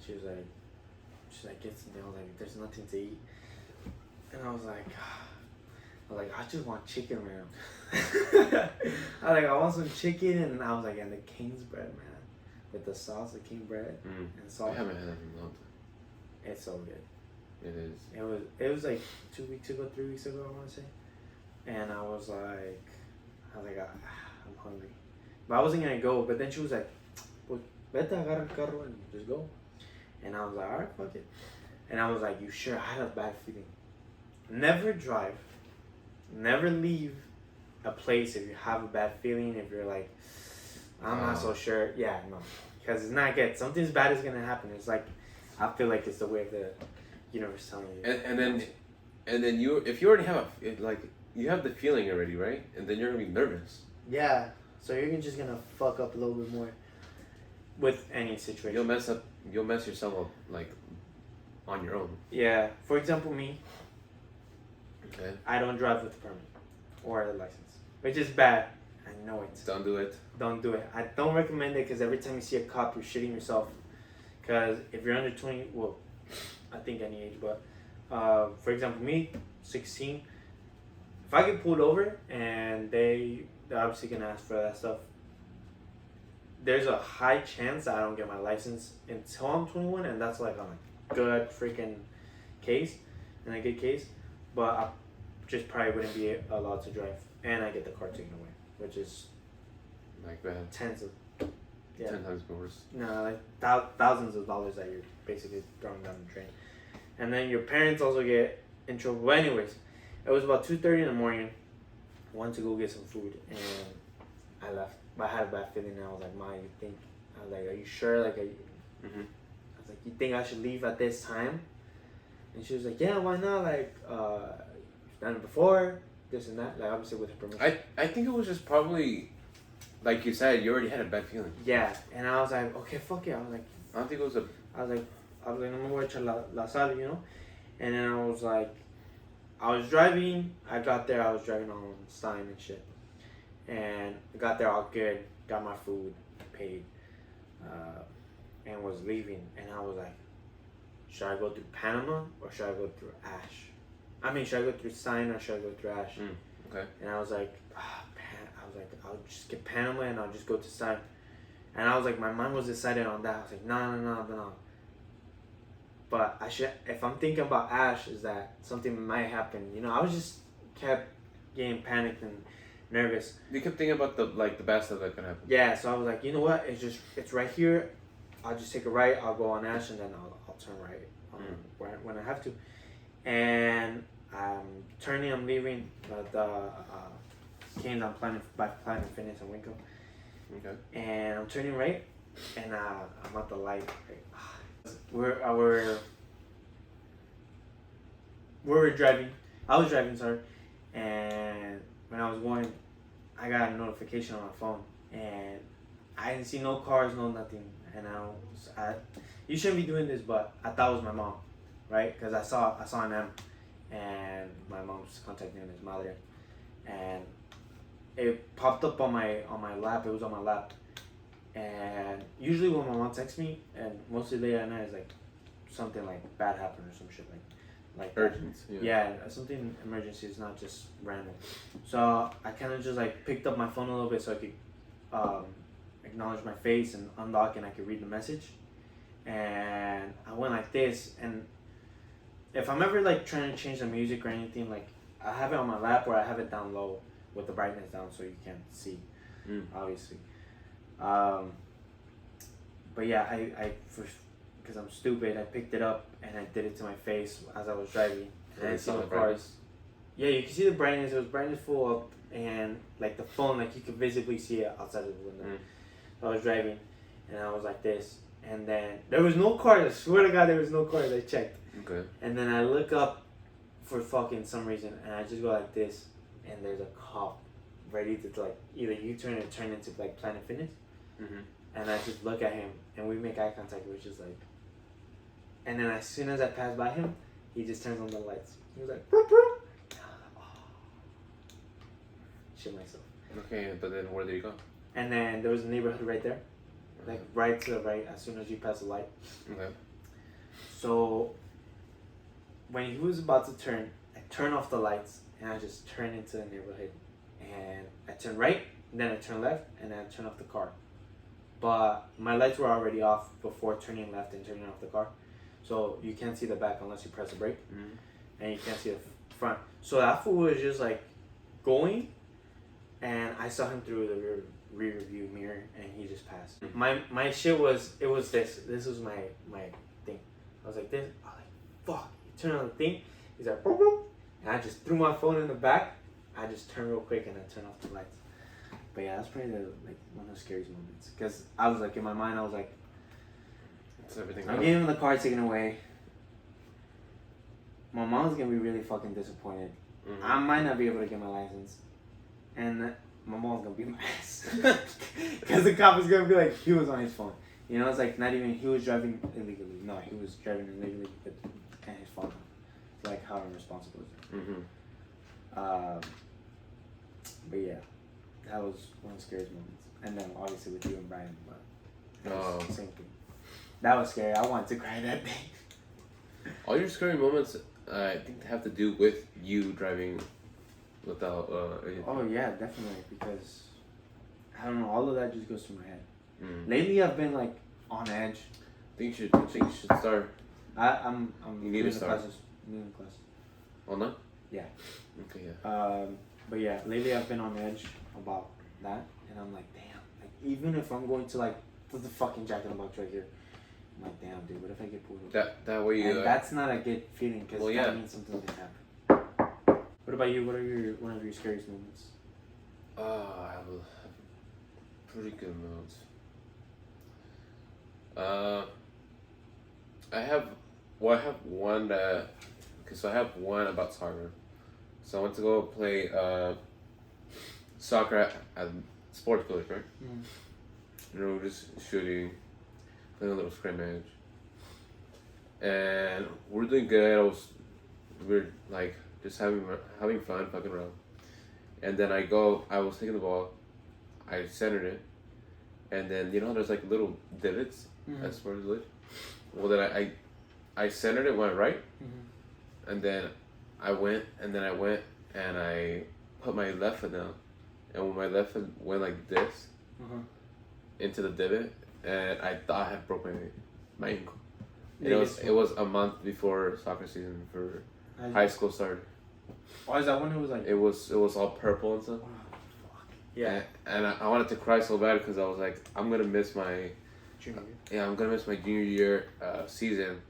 she's like, get something. I was like, there's nothing to eat, and I was like, I just want chicken right now. I want some chicken, and I was like, and the King's bread, man, with the sauce, the King bread and salt. I haven't had that in a long time. It's so good. It is. It was like 3 weeks ago, I want to say, and I was like, I'm hungry. But I wasn't gonna go, but then she was like, pues, vete, agarra el carro and just go. And I was like, alright, fuck it. And I was like, you sure? I had a bad feeling. Never drive, never leave a place if you have a bad feeling, if you're like, I'm not so sure. Yeah, no. Because it's not good. Something bad is gonna happen. It's like, I feel like it's the way of the universe telling you. And then you, if you already have you have the feeling already, right? And then you're gonna be nervous. Yeah, so you're just gonna fuck up a little bit more with any situation. You'll mess yourself up like on your own. Yeah, for example, me. Okay. I don't drive with a permit or a license, which is bad. I know it. Don't do it. Don't do it. I don't recommend it because every time you see a cop, you're shitting yourself. Because if you're under 20, well, I think any age, but for example, me, 16. If I get pulled over and they're obviously gonna ask for that stuff, there's a high chance that I don't get my license until I'm 21, and that's like on a good freaking case, and a good case, but I just probably wouldn't be allowed to drive, and I get the car taken away, which is Like that. tens of, 10 times worse. no, like thousands of dollars that you're basically throwing down the drain, and then your parents also get in trouble. But anyways, it was about 2:30 in the morning. I went to go get some food, and I left. But I had a bad feeling, and I was like, "Ma, you think?" I was like, "Are you sure?" Like, I was like, "You think I should leave at this time?" And she was like, "Yeah, why not? Like, you've done it before, this and that. Like, obviously with her permission." I think it was just probably, like you said, you already had a bad feeling. Yeah, and I was like, "Okay, fuck it." I was like, I don't think it was a. no me voy a echar la sal, you know? And then I was like, I was driving, I got there, I was driving on Stein and shit. And I got there all good, got my food, paid, and was leaving. And I was like, should I go through Panama or should I go through Ash? I mean, should I go through Stein or should I go through Ash? Okay. And I was like, I'll just get Panama and I'll just go to Stein. And I was like, my mind was decided on that. I was like, no. But if I'm thinking about Ash, is that something might happen. You know, I was just kept getting panicked and nervous. You kept thinking about the bad stuff that could happen. Yeah, so I was like, you know what? It's right here. I'll just take a right. I'll go on Ash and then I'll turn right when I have to. And I'm turning. I'm leaving the Canes on Planet Fitness in Winco. Okay. And I'm turning right, and I'm at the light. We're driving. I was driving, sorry. And when I was going, I got a notification on my phone, and I didn't see no cars, no nothing. And you shouldn't be doing this, but I thought it was my mom, right? Because I saw an M, and my mom's contact name is Madre, and it popped up on my lap. It was on my lap, and usually when my mom texts me, and mostly late at night, is like something like bad happened or some shit like like Urgent. yeah, something emergency is not just random. So I kind of just like picked up my phone a little bit so I could acknowledge my face and unlock and I could read the message. And I went like this, and if I'm ever like trying to change the music or anything, like I have it on my lap or I have it down low with the brightness down so you can't see, obviously. But yeah, I because I'm stupid, I picked it up and I did it to my face as I was driving. And I saw the cars. Yeah, you can see the brightness. It was brightness full up, and like the phone, like you could visibly see it outside of the window. So I was driving, and I was like this, and then there was no cars. I swear to God, there was no cars. I checked. Okay. And then I look up for fucking some reason, and I just go like this, and there's a cop ready to like either U-turn or turn into like Planet Fitness. And I just look at him, and we make eye contact, which is like. And then as soon as I pass by him, he just turns on the lights. He was like, boop, boop. And I was like, oh. Shit myself. Okay, but then where did you go? And then there was a neighborhood right there, like right to the right as soon as you pass the light. Okay. So when he was about to turn, I turn off the lights and I just turn into the neighborhood. And I turn right, and then I turn left, and then I turn off the car. But my lights were already off before turning left and turning off the car. So you can't see the back unless you press the brake. And you can't see the front. So that fool was just like going, and I saw him through the rear view mirror, and he just passed. My shit was, it was this. This was my thing. I was like this. I was like, fuck. You turn on the thing. He's like, boop, boop. And I just threw my phone in the back. I just turned real quick and I turned off the lights. But yeah, that's probably like one of the scariest moments. Because I was like, in my mind, I was like, It's everything. I'm getting the car taken away. My mom's gonna be really fucking disappointed. I might not be able to get my license. And my mom's gonna beat my ass. Because the cop is gonna be like, he was on his phone. You know, it's like not even, he was driving illegally. No, he was driving illegally with and his phone. It's like how irresponsible is it? But yeah, that was one of the scariest moments. And then obviously with you and Brian, but that was the same thing. That was scary. I wanted to cry that day. All your scary moments, I think, have to do with you driving without. Oh yeah, definitely, because I don't know. All of that just goes through my head. Lately, I've been like on edge. I think you should start. I'm. You need to start. Classes. I'm in class. Oh no. Yeah. Okay. Yeah. But yeah, lately I've been on edge about that, and I'm like, damn. Like even if I'm going to like, there's the fucking Jack in the Box right here. I'm like, damn, dude. What if I get pulled over? That way you. And that's not a good feeling because that means something's gonna happen. What about you? What are one of your scariest moments? I have a pretty good moments. I have one that. Okay, so I have one about soccer. So I went to go play soccer at Sports Village, right? You know, just shooting, playing a little scrimmage, and we're doing good. We're like just having fun, fucking around. And then I was taking the ball, I centered it, and then you know there's like little divots at Sports Village. Well, then I centered it, went right, and then I went and I put my left foot down, and when my left foot went like this into the divot, and I thought I had broke my ankle. It was a month before soccer season for high school started. Why is that when it was like? It was all purple and stuff. Oh, fuck. Yeah. And I wanted to cry so bad because I was like, I'm gonna miss my junior year. Yeah, I'm gonna miss my junior year season.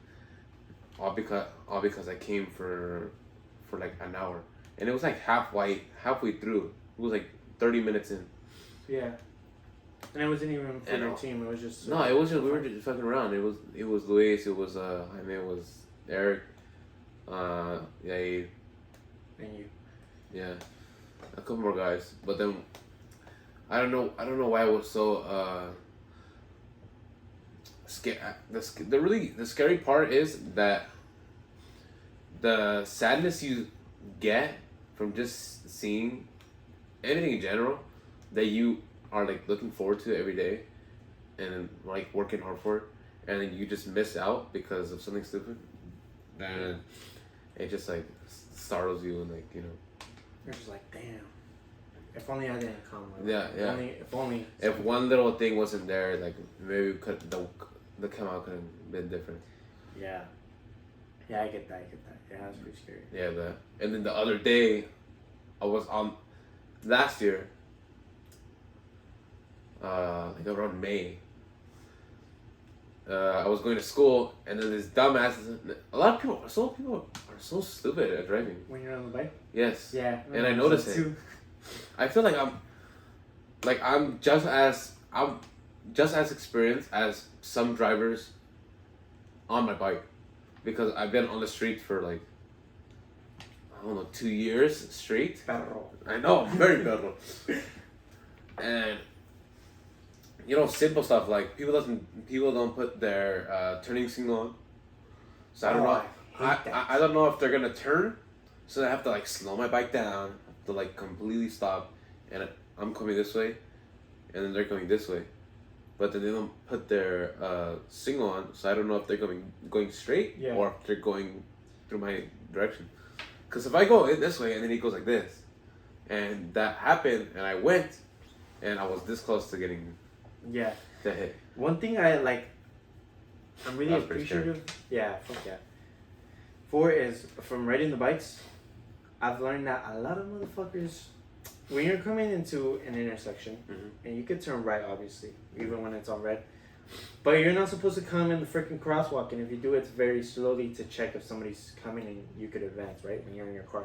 All because I came for like an hour, and it was like halfway through. It was like 30 minutes in. Yeah. And it wasn't even for their team. It was just. No, it was just we were just fucking around. It was Luis. It was Jaime. It was Eric. Yair. And you. Yeah, a couple more guys. But then I don't know why I was so scared. The scary part is that the sadness you get from just seeing anything in general that you are like looking forward to every day and like working hard for it, and then you just miss out because of something stupid. And it just like startles you and like you know. You're just like, damn. If only I didn't come. Like, Yeah, yeah. If only. If one little thing wasn't there, like maybe the come out could have been different. Yeah. Yeah, I get that. Yeah, that's pretty scary. Yeah, that. And then the other day, I was on last year. Like around May. I was going to school, and then this dumbass. Some people are so stupid at driving. When you're on the bike. Yes. Yeah. And I notice it. Too. I feel like I'm just as experienced as some drivers on my bike, because I've been on the street for like, I don't know, 2 years straight. Perro. I know, I'm very perro. And you know, simple stuff like people don't put their turning signal on. So I don't know. I don't know if they're gonna turn, so I have to like slow my bike down, to like completely stop, and I'm coming this way, and then they're coming this way, but then they don't put their signal on, so I don't know if they're going straight or if they're going through my direction. Because if I go in this way and then he goes like this, and that happened, and I went, and I was this close to getting the hit. One thing I'm really appreciative. Yeah, fuck yeah. For is from riding the bikes, I've learned that a lot of motherfuckers, when you're coming into an intersection, and you could turn right, obviously, even when it's on red, but you're not supposed to come in the freaking crosswalk, and if you do, it's very slowly to check if somebody's coming and you could advance, right, when you're in your car.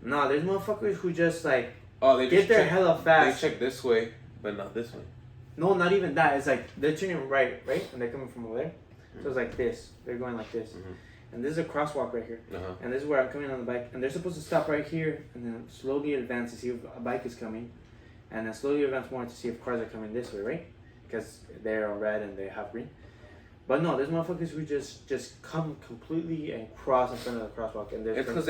No, there's motherfuckers who just like they get there hella fast. They check this way, but not this way. No, not even that. It's like they're turning right, and they're coming from over there. So it's like this. They're going like this. And this is a crosswalk right here. And this is where I'm coming on the bike. And they're supposed to stop right here and then slowly advance to see if a bike is coming. And then slowly advance more to see if cars are coming this way, right? Because they're on red and they have green. But no, there's motherfuckers who just come completely and cross in front of the crosswalk. And it's because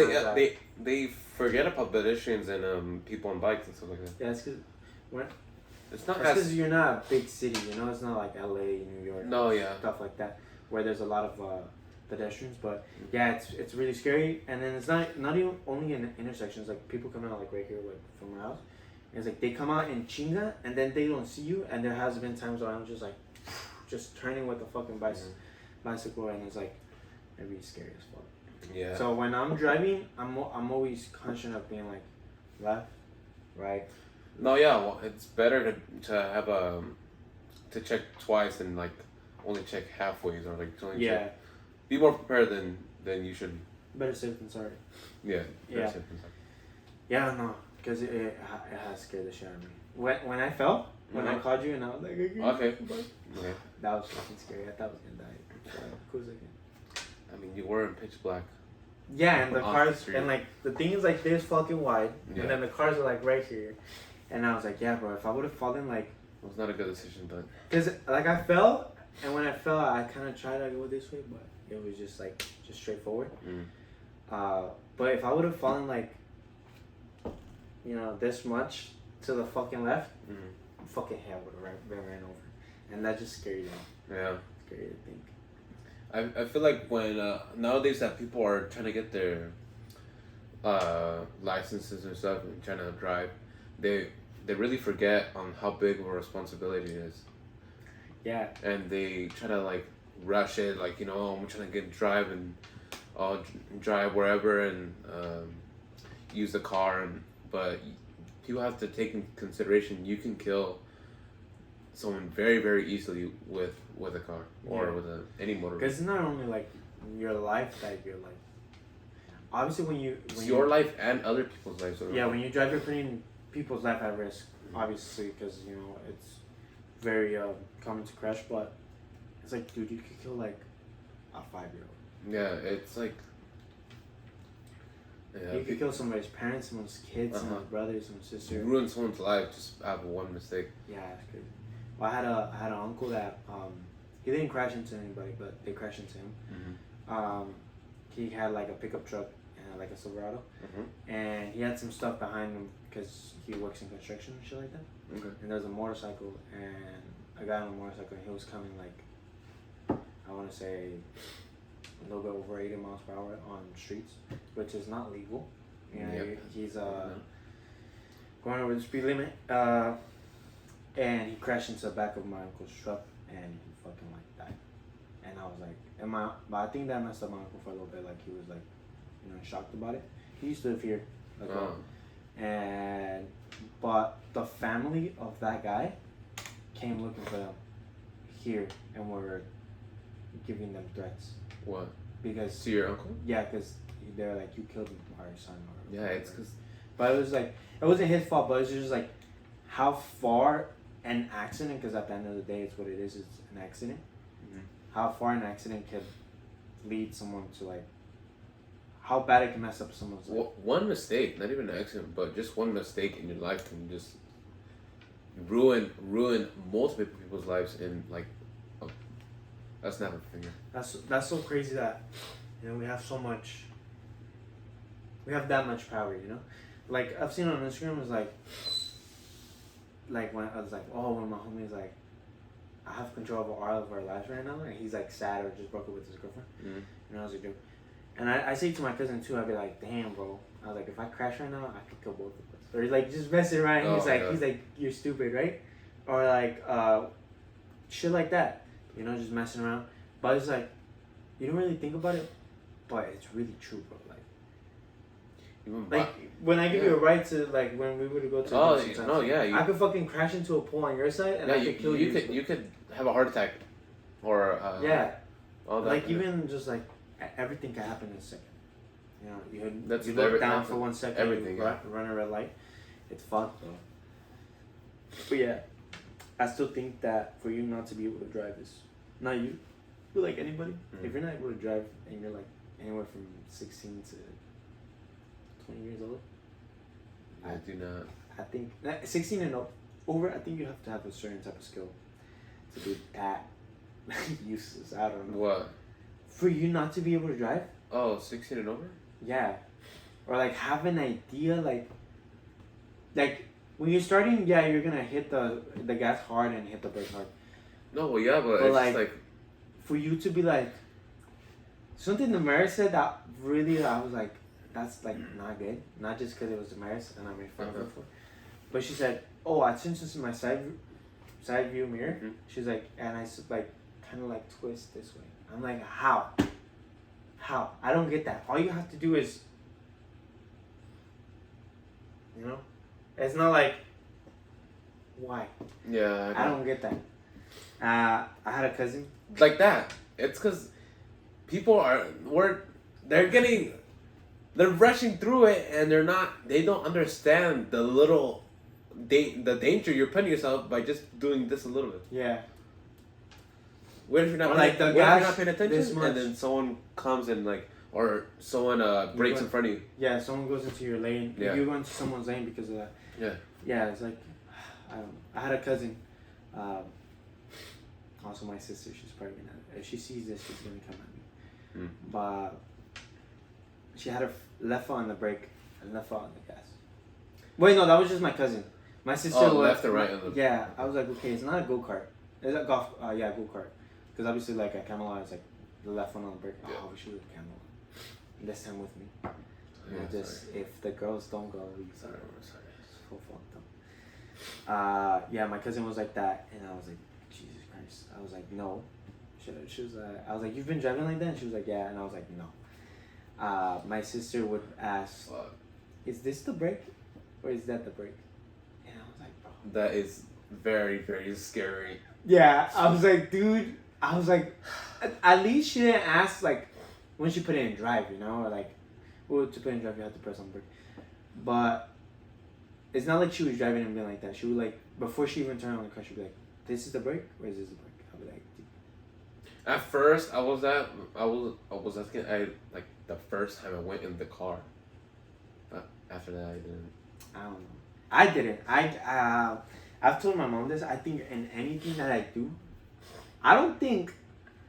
they forget about pedestrians and people on bikes and stuff like that. Yeah, it's because it's not because you're not a big city, you know. It's not like LA, New York, stuff like that, where there's a lot of pedestrians. But yeah, it's really scary. And then it's not even only in intersections. Like people come out like right here, like from my house. And it's like they come out in chinga, and then they don't see you. And there has been times where I'm just like, just turning with the fucking bicycle, and it's like, it'd be scary as fuck. Yeah. So when I'm driving, I'm always conscious of being like, left, right. No, yeah, well, it's better to have to check twice than like only check halfways or like only check. Be more prepared than you should. Better safe than sorry. Yeah. Better safe than sorry. Yeah, no, because it has scared the shit out of me. When I fell, when I called you and I was like, okay, that was fucking scary. I thought I was gonna die. So, cool second. I mean, you were in pitch black. Yeah, and the cars and like the thing is like this fucking wide, and then the cars are like right here. And I was like, yeah, bro, if I would have fallen, like... It was not a good decision, but... Because, like, I fell, and when I fell, I kind of tried to go this way, but it was just, like, just straightforward. But if I would have fallen, like, you know, this much to the fucking left, fucking hell would have ran over. And that just scared me. Yeah. Scary to think. I feel like when... nowadays that people are trying to get their licenses and stuff and trying to drive, they really forget on how big of a responsibility it is. Yeah. And they try to like rush it, like, you know, I'm trying to drive wherever and use the car, but people have to take in consideration you can kill someone very, very easily with a car or with any motor. Because it's not only like your life that you're like. Obviously, it's your life and other people's lives. Yeah, when you drive, you're putting people's life at risk, obviously, because you know it's very common to crash. But it's like, dude, you could kill like a 5-year-old. Yeah, it's like you could kill somebody's parents, someone's kids, someone's brother, someone's sister. You ruin someone's life just have one mistake. Yeah, it's crazy. Well, I had an uncle that he didn't crash into anybody, but they crashed into him. He had like a pickup truck and like a Silverado, and he had some stuff behind him because he works in construction and shit like that. And there was a motorcycle and a guy on a motorcycle, and he was coming like, I want to say a little bit over 80 miles per hour on streets, which is not legal. You know, Yep. he's going over the speed limit, and he crashed into the back of my uncle's truck, and he fucking like died. And I was like, but I think that messed up my uncle for a little bit. Like he was like, you know, shocked about it. He used to live here, like, but the family of that guy came looking for them here, and were giving them threats. What? Because to your uncle? Yeah, because they're like, you killed our son. Or yeah, it's because. But it was like, it wasn't his fault, but it was just like how far an accident, because at the end of the day, it's what it is. It's an accident. Mm-hmm. How far an accident could lead someone to like, how bad it can mess up someone's life. Well, one mistake, not even an accident, but just one mistake in your life can just ruin multiple people's lives in like a snap of a finger. That's so crazy that, you know, we have that much power, you know? Like I've seen on Instagram, it's like when I was like, oh, when my homie's like, I have control over all of our lives right now, and he's like sad or just broke up with his girlfriend. Mm-hmm. And I was like, dude. And I say to my cousin too, I'd be like, damn, bro. I was like, if I crash right now, I could kill both of us. Or like just messing around. Oh, He's like, you're stupid, right? Or like shit like that. You know, just messing around. But it's like, you don't really think about it, but it's really true, bro. Like when I give you a ride to, like, when we were to go to I could fucking crash into a pool on your side and I could kill you. You could have a heart attack, or all that. Like even just like everything can happen in a second. You know, you look down for 1 second, everything, you run a red light, it's fucked, bro. But yeah, I still think that for you not to be able to drive is not you, but like anybody. If you're not able to drive and you're like anywhere from 16 to 20 years old, I do not. I think 16 and over, I think you have to have a certain type of skill to be that useless. I don't know. What? For you not to be able to drive? Oh, 16 and over? Yeah. Or like have an idea, like when you're starting, yeah, you're gonna hit the gas hard and hit the brake hard. No, well, yeah, but it's like, just like for you to be like, something the mayor said that really, I was like, that's like not good. Not just because it was the mayor's and I made fun of her for. But she said, oh, I changed this in my side view mirror. Mm-hmm. She's like, and I like kind of like twist this way. I'm like, how? I don't get that. All you have to do is, you know, it's not like, why? Yeah. I don't get that. I had a cousin. Like that. It's because people they're rushing through it and they don't understand the danger you're putting yourself by just doing this a little bit. Yeah. What if you're not if you're not paying attention and then someone comes and or someone breaks in front of you? Yeah, someone goes into your lane. Yeah. You go into someone's lane because of that. Yeah. Yeah, it's like, I don't know. I had a cousin, also my sister, she's probably gonna, if she sees this, she's gonna come at me. But she had her left foot on the brake and left foot on the gas. Wait, no, that was just my cousin. My sister was left or right on the... Yeah, I was like, okay, it's not a go-kart. It's a go-kart. Because obviously, like, at Camelot, it's like the left one on the brake. Yeah. Oh, we should have Camelot. This time with me. If the girls don't go, we sorry. So fucked up. Yeah, my cousin was like that, and I was like, Jesus Christ. I was like, no. She was I was like, you've been driving like that? And she was like, yeah. And I was like, no. My sister would ask, is this the brake? Or is that the brake? And I was like, bro. That is very, very scary. Yeah, I was like, dude. I was like, at least she didn't ask, like, when she put it in drive, you know? Or like, well, to put it in drive, you have to press on the brake. But it's not like she was driving and being like that. She would, like, before she even turned on the car, she'd be like, this is the brake? Or is this the brake? I'd be like, dude. At first, I was asking, like, the first time I went in the car. After that, I didn't. I don't know. I didn't. I've told my mom this. I think in anything that I do, I don't think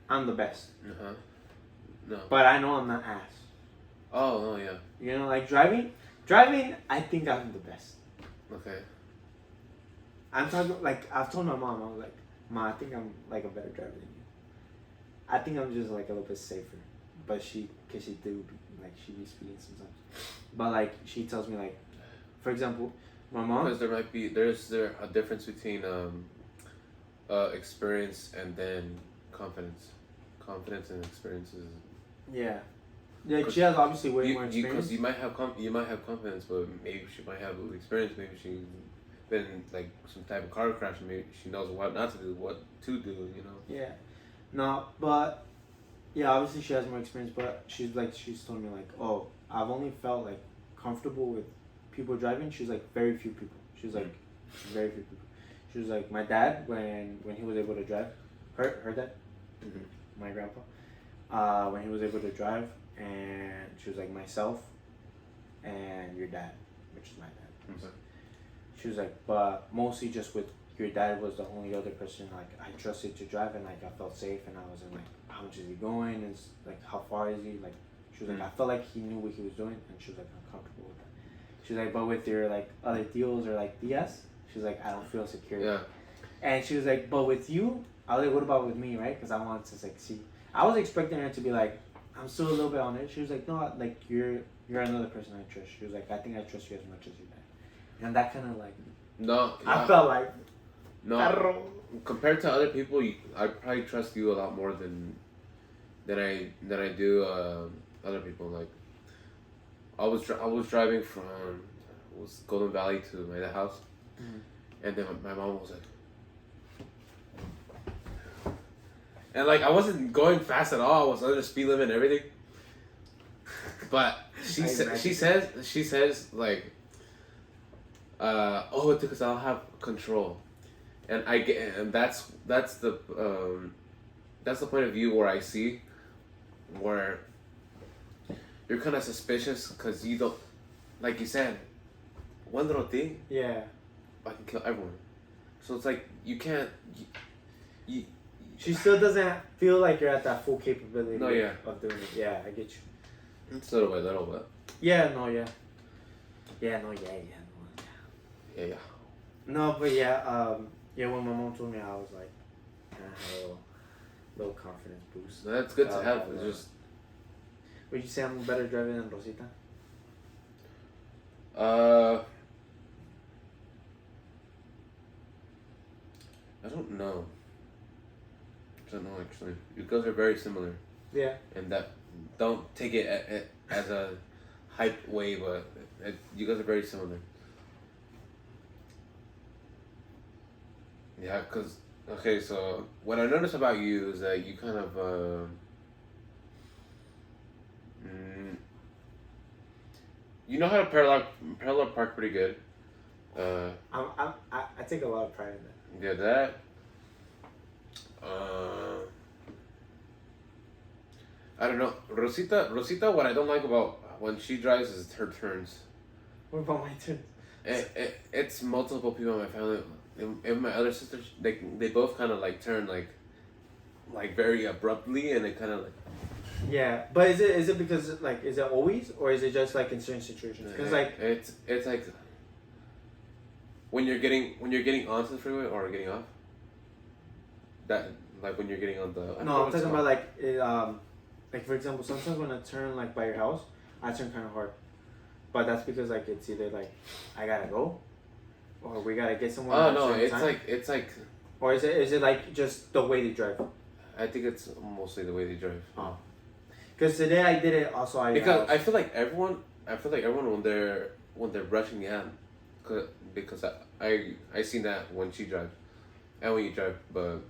I'm the best. No. But I know I'm not ass. Oh, no, yeah. You know, like driving, I think I'm the best. Okay. I'm talking, like, I've told my mom, I was like, Ma, I think I'm, like, a better driver than you. I think I'm just, like, a little bit safer. but cause she do like she be speeding sometimes. But like she tells me like, for example, my mom. Because there's a difference between experience and then confidence. Confidence and experience is. Yeah. Like she has obviously way more experience. Because you might have confidence, but maybe she might have experience. Maybe she's been in, like some type of car crash. And maybe she knows what not to do, what to do. You know. Yeah. No, but yeah, obviously she has more experience. But she's told me like, oh, I've only felt like comfortable with people driving. She's like very few people. She's like very few people. She was like my dad when he was able to drive. Her dad, my grandpa, when he was able to drive. And she was like myself and your dad, which is my dad. Okay. She was like, but mostly just with your dad was the only other person like I trusted to drive, and like I felt safe, and I was like, how much is he going, and like how far is he, like she was like, I felt like he knew what he was doing, and she was like, I'm comfortable with that. She was like, but with your like other deals or like DS, she was like, I don't feel secure. Yeah. And she was like, but with you, I was like, what about with me, right? Because I wanted to like see. I was expecting her to be like, I'm still a little bit on it. She was like, no, like you're another person I trust. She was like, I think I trust you as much as you did. And that kind of like, no, I felt like, no. Compared to other people, I probably trust you a lot more than I do other people. Like I was driving from Golden Valley to my house, and then my mom was like. And like I wasn't going fast at all. I was under the speed limit and everything. But she says like, oh, because I'll have control, and that's the point of view where I see, where you're kind of suspicious because you don't, like you said, one little thing. Yeah. I can kill everyone. So it's like you can't. You She still doesn't feel like you're at that full capability of doing it. Yeah, I get you. It's little by little, but. Yeah, no, yeah. Yeah, no, yeah. Yeah. No, but yeah, when my mom told me, I was like, kind of had a little confidence boost. That's good to have. It's just. Would you say I'm a better driver than Rosita? I don't know. I don't know actually. You guys are very similar. Yeah. And that, don't take it as a hype way, but you guys are very similar. Yeah, because, okay, so what I noticed about you is that you kind of, you know how to parallel park pretty good. I take a lot of pride in that. Yeah, that. I don't know. Rosita, what I don't like about when she drives is her turns. What about my turns? It's multiple people in my family. And my other sisters, they both kind of like turn like very abruptly, and it kind of like. Yeah, but is it because like is it always, or is it just like in certain situations? Because like it's like when you're getting onto the freeway or getting off. That like when you're getting on the. No, I'm talking about like for example, sometimes when I turn like by your house, I turn kind of hard, but that's because like it's either like I gotta go, or we gotta get somewhere. Oh no, it's like. Or is it like just the way they drive? I think it's mostly the way they drive. Oh. Because today I did it also. I feel like everyone when they're rushing in, because I seen that when she drives, and when you drive, but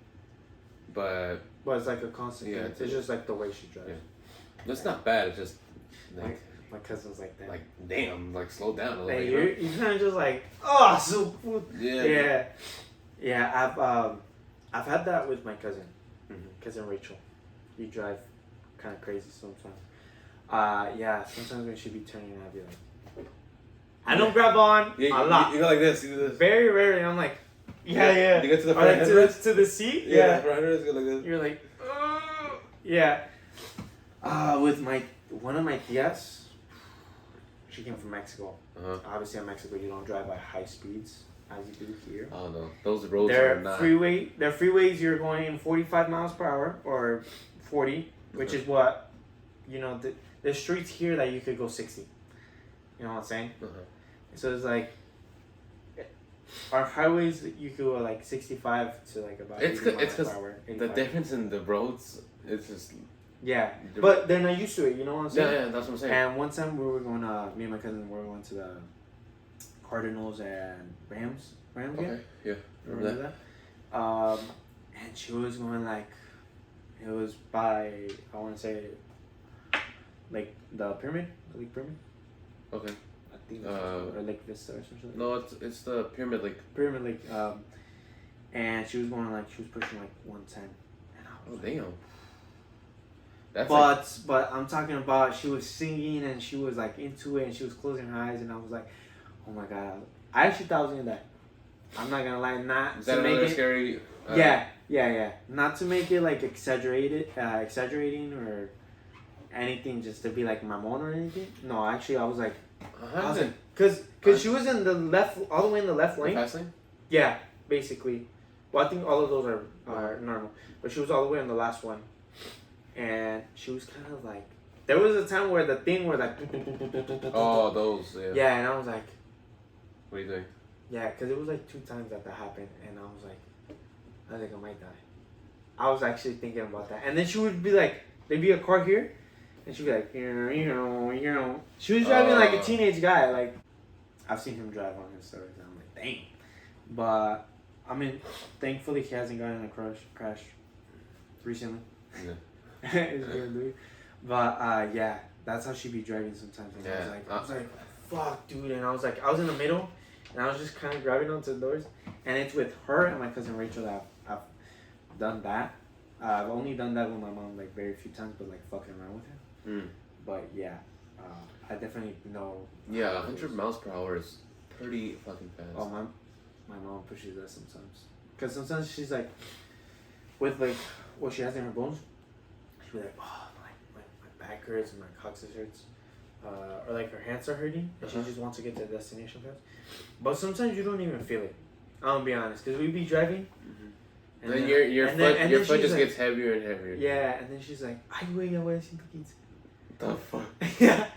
it's like a constant. Yeah, it's just like the way she drives. Yeah. It's not bad. It's just like my cousin's like that. Like damn, like slow down a little. Hey, bit, you're kind of just like so. Yeah. Yeah. I've had that with my cousin, cousin Rachel. You drive kind of crazy sometimes. Yeah. Sometimes when she be turning, I'd be like, I don't grab on a lot. You go like this. You do this. Very rarely. I'm like. Yeah. You get to the front to the seat. Yeah. The front headrest, go like this. You're like, yeah. With one of my tias, she came from Mexico. Obviously, in Mexico, you don't drive at high speeds as you do here. Oh no, those roads are not. They're freeways. You're going 45 miles per hour or 40, which is what you know, there's streets here that you could go 60. You know what I'm saying? So it's like, our highways you could go like 65 to like about 80 miles per hour. The difference in the roads is just. Yeah, but they're not used to it. You know what I'm saying? Yeah, that's what I'm saying. And one time we were going me and my cousin were going to the Cardinals and Rams Okay, game. yeah, Remember that? And she was going like, it was by, I want to say, like the pyramid, the Lake Pyramid. Okay. I think or Lake Vista or something. No, it's the Pyramid Lake. Pyramid Lake. And she was going like, she was pushing like 110. And I was like, damn. That's but I'm talking about, she was singing and she was like into it and she was closing her eyes and I was like, oh my god, I actually thought I was gonna die. I'm not gonna lie, not is to that make another it scary? Yeah. Not to make it like exaggerating or anything, just to be like mamon or anything. No, actually, I was like, cause she was in the left, all the way in the left lane. Fast lane? Yeah, basically. Well, I think all of those are normal, but she was all the way on the last one, and she was kind of like, there was a time where the thing were like, oh, those, yeah. Yeah, and I was like, what are you doing? yeah, because it was like 2 times that happened, and I was like, I think I might die. I was actually thinking about that. And then she would be like, there'd be a car here, and she'd be like, you know. She was driving like a teenage guy. Like, I've seen him drive on his stories, and I'm like, dang. But, I mean, thankfully he hasn't gotten in a crash recently. Yeah. It's weird, dude. But, yeah, that's how she be driving sometimes. And Yeah. I was like, fuck, dude. And I was like, I was in the middle. And I was just kind of grabbing onto the doors. And it's with her and my cousin Rachel that I've done that. I've only done that with my mom like very few times, but like fucking around with her. But yeah, I definitely know. Yeah, 100 miles per hour is pretty fucking fast. Oh, my mom pushes that sometimes. Because sometimes she's like, with like what she has in her bones, she'll be like, oh, my back hurts and my coccyx hurts. Or like her hands are hurting and she just wants to get to the destination fast. But sometimes you don't even feel it. I'm gonna be honest, because we be driving. And then your foot just gets heavier and heavier. Yeah, and then she's like, ay, güey, ya voy a 115. The fuck? Yeah.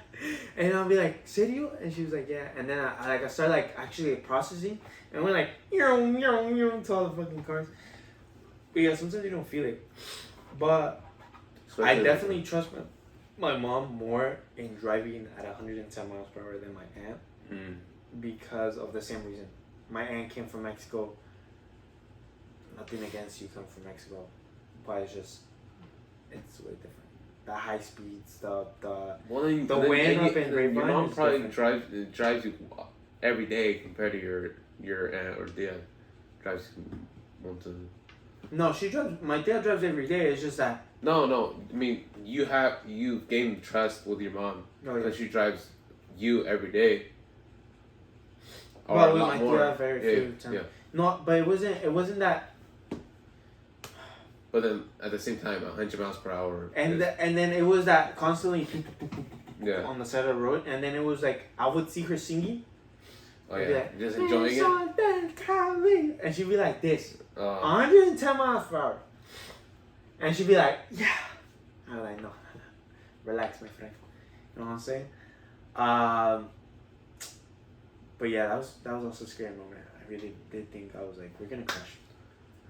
And I'll be like, serio? And she was like, yeah. And then I started like actually processing. And we're like, to all the fucking cars. But yeah, sometimes you don't feel it. But I definitely trust my mom more in driving at 110 miles per hour than my aunt. Because of the same reason. My aunt came from Mexico. Nothing against you come from Mexico. But it's way different. The high speed stuff, the wind up in Grapevine. Your mom probably drives you every day compared to your aunt or dad. Drives you onto. No, she drives. My dad drives every day. It's just that. No. I mean, you've gained trust with your mom because she drives you every day. Or well, a with lot my more. dad, very few times. Yeah. No, but it wasn't that. But then at the same time, 100 miles per hour. And then it was that constantly. On the side of the road, and then it was like I would see her singing. Oh yeah, like, just enjoying it. And she'd be like this, 110 miles per hour. And she'd be like, yeah. I was like, no, relax, my friend. You know what I'm saying? But yeah, that was also a scary moment. I really did think I was like, we're gonna crash.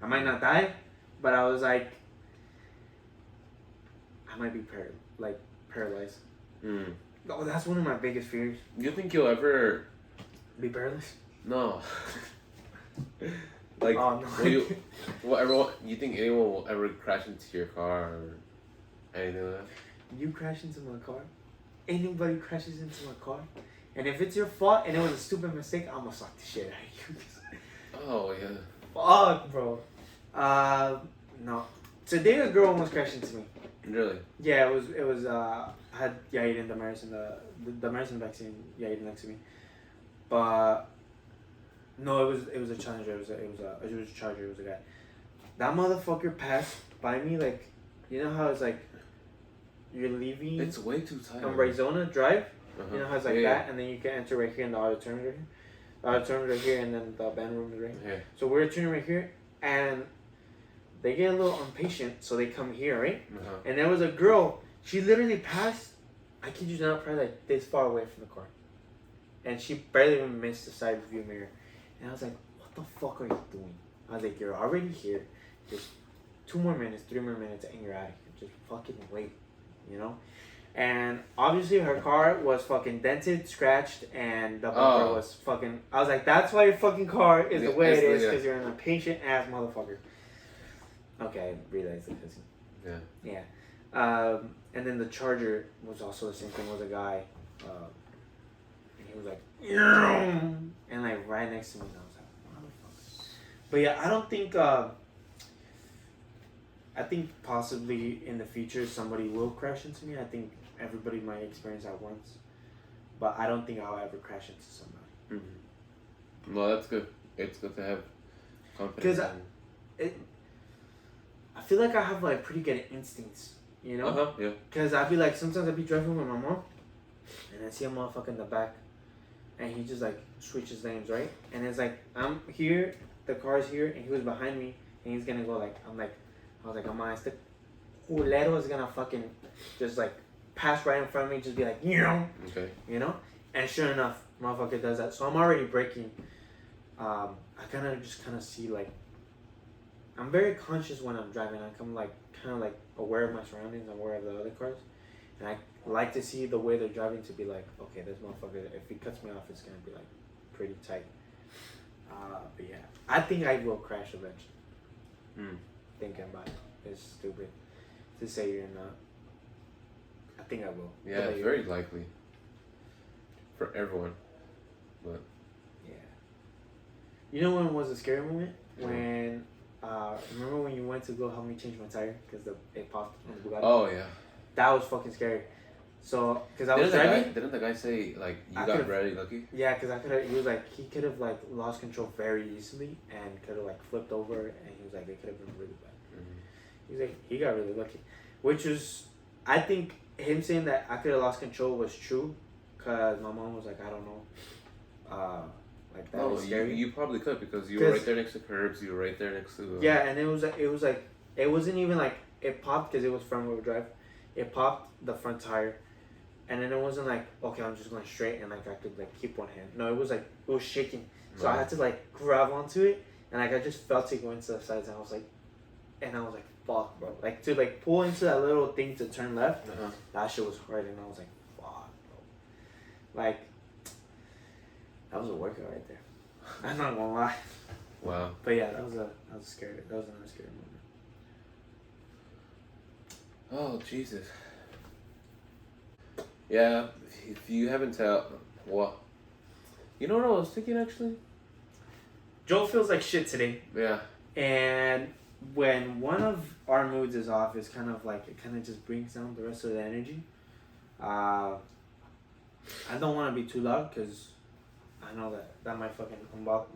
I might not die, but I was like, I might be paralyzed. Oh, that's one of my biggest fears. You think you'll ever be paralyzed? No. Like, oh, no. You think anyone will ever crash into your car or anything like that? You crash into my car? Anybody crashes into my car? And if it's your fault and it was a stupid mistake, I'm gonna suck the shit out of you. Oh, yeah. Fuck, bro. No. Today a girl almost crashed into me. Really? Yeah, it was I had Yair and the Damaris vaccine, Yair next to me. But no, it was a Challenger. It was a Charger. It was a guy. That motherfucker passed by me like, you know how it's like, you're leaving. It's way too tight. On Arizona Drive. You know how it's like that, and then you can enter right here in the auditorium right here. The auditorium right here, and then the band room is right here. Yeah. So we're turning right here, and they get a little impatient, so they come here, right? And there was a girl. She literally passed. I kid you not, probably like this far away from the car, and she barely even missed the side view mirror. And I was like, "What the fuck are you doing?" I was like, "You're already here. Just 2 more minutes, 3 more minutes, and you're out of here. Just fucking wait, you know." And obviously her car was fucking dented, scratched, and the bumper was fucking. I was like, "That's why your fucking car is the way it is, because you're an impatient ass motherfucker." Okay, I realized it. Yeah. Yeah. And then the charger was also the same thing. Was a guy, and he was like, "Yeah," and like right next to me, and I was like, "Motherfucker." But yeah, I don't think. I think possibly in the future somebody will crash into me. I think everybody might experience that once, but I don't think I'll ever crash into somebody. Mm-hmm. Well, that's good. It's good to have confidence. Because I feel like I have like pretty good instincts, you know? Yeah. Because I'd be like, sometimes I'd be driving with my mom, and I see a motherfucker in the back, and he just like switches lanes, right? And it's like, I'm here, the car's here, and he was behind me, and he's gonna go like, I was like, oh, este culero is gonna fucking just like pass right in front of me, just be like, Okay. You know? And sure enough, motherfucker does that. So I'm already braking. I kind of see like, I'm very conscious when I'm driving. I'm like kind of like aware of my surroundings, aware of the other cars, and I like to see the way they're driving to be like, okay, this motherfucker, if he cuts me off, it's gonna be like pretty tight. But yeah, I think I will crash eventually. Thinking about it, it's stupid to say you're not. I think I will. Yeah, it's very likely for everyone, but yeah. You know when was a scary moment? When remember when you went to go help me change my tire because it popped on the Bugatti? Oh yeah. That was fucking scary. So, because I was driving. Didn't the guy say like you got very lucky? Yeah, because I could have. He was like he could have like lost control very easily and could have like flipped over, and he was like it could have been really bad. He's like he got really lucky, which was I think him saying that I could have lost control was true, cause my mom was like I don't know, like that was scary. You probably could because you were right there next to curbs. You were right there next to. Yeah, and it was like it wasn't even like it popped because it was front wheel drive. It popped the front tire, and then it wasn't like okay I'm just going straight and like I could like keep one hand. No, it was like it was shaking, so I had to like grab onto it, and like I just felt it go into the sides, and I was like fuck, bro. Like to like pull into that little thing to turn left. That shit was hard, and I was like, fuck, bro. Like that was a workout right there. I'm not gonna lie. Wow. But yeah, that was another scary moment. Oh Jesus. Yeah, if you haven't tell, well, you know what I was thinking actually. Joel feels like shit today. Yeah. And when one of our moods is off, it's kind of like it kind of just brings down the rest of the energy. I don't want to be too loud because I know that might fucking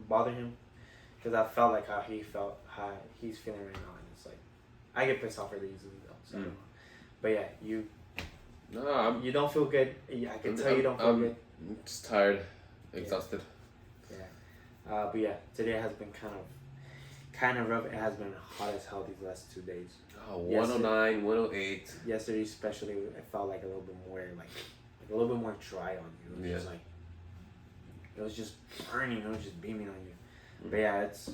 bother him. Because I felt like how he's feeling right now, and it's like I get pissed off really easily though. So I don't know. But yeah, you don't feel good. Yeah, I can tell you don't feel good. I'm just tired, exhausted. Yeah. But yeah, today has been kind of rough. It has been hot as hell these last 2 days. Oh, 109, 108. Yesterday especially, it felt like a little bit more like a little bit more dry on you. It was just like it was just burning. It was just beaming on you. But yeah, it's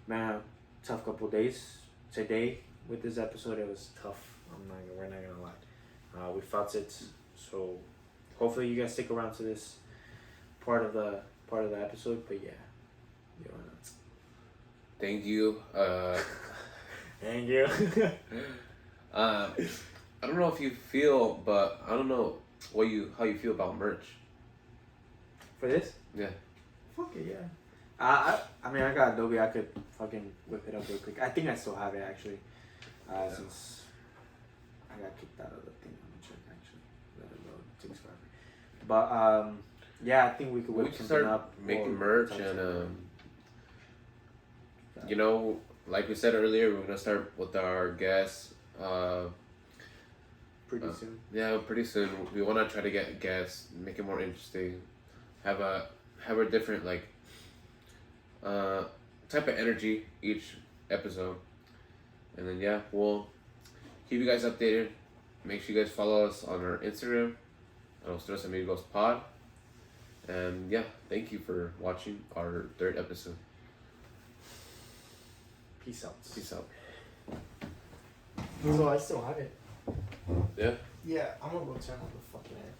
been a tough couple days. Today with this episode, it was tough. We're not gonna lie. We felt it. So hopefully you guys stick around to this part of the episode. But yeah, Thank you. Thank you. I don't know if you feel, but I don't know how you feel about merch. For this? Yeah. Fuck it, yeah. I mean, I got Adobe. I could fucking whip it up real quick. I think I still have it actually, since I got kicked out of the thing. I'm gonna check actually. Let it load. It takes forever. But yeah, I think we could whip something up. Making merch and you know, like we said earlier, we're gonna start with our guests. Pretty soon. Yeah, pretty soon. We want to try to get guests, make it more interesting, have a different like type of energy each episode, and then yeah, we'll keep you guys updated make sure you guys follow us on our Instagram, Nuestros Amigos Pod. And yeah, thank you for watching our 3rd episode. Peace out. Peace out. So I still have it. Yeah? Yeah, I'm gonna go turn on the fucking air.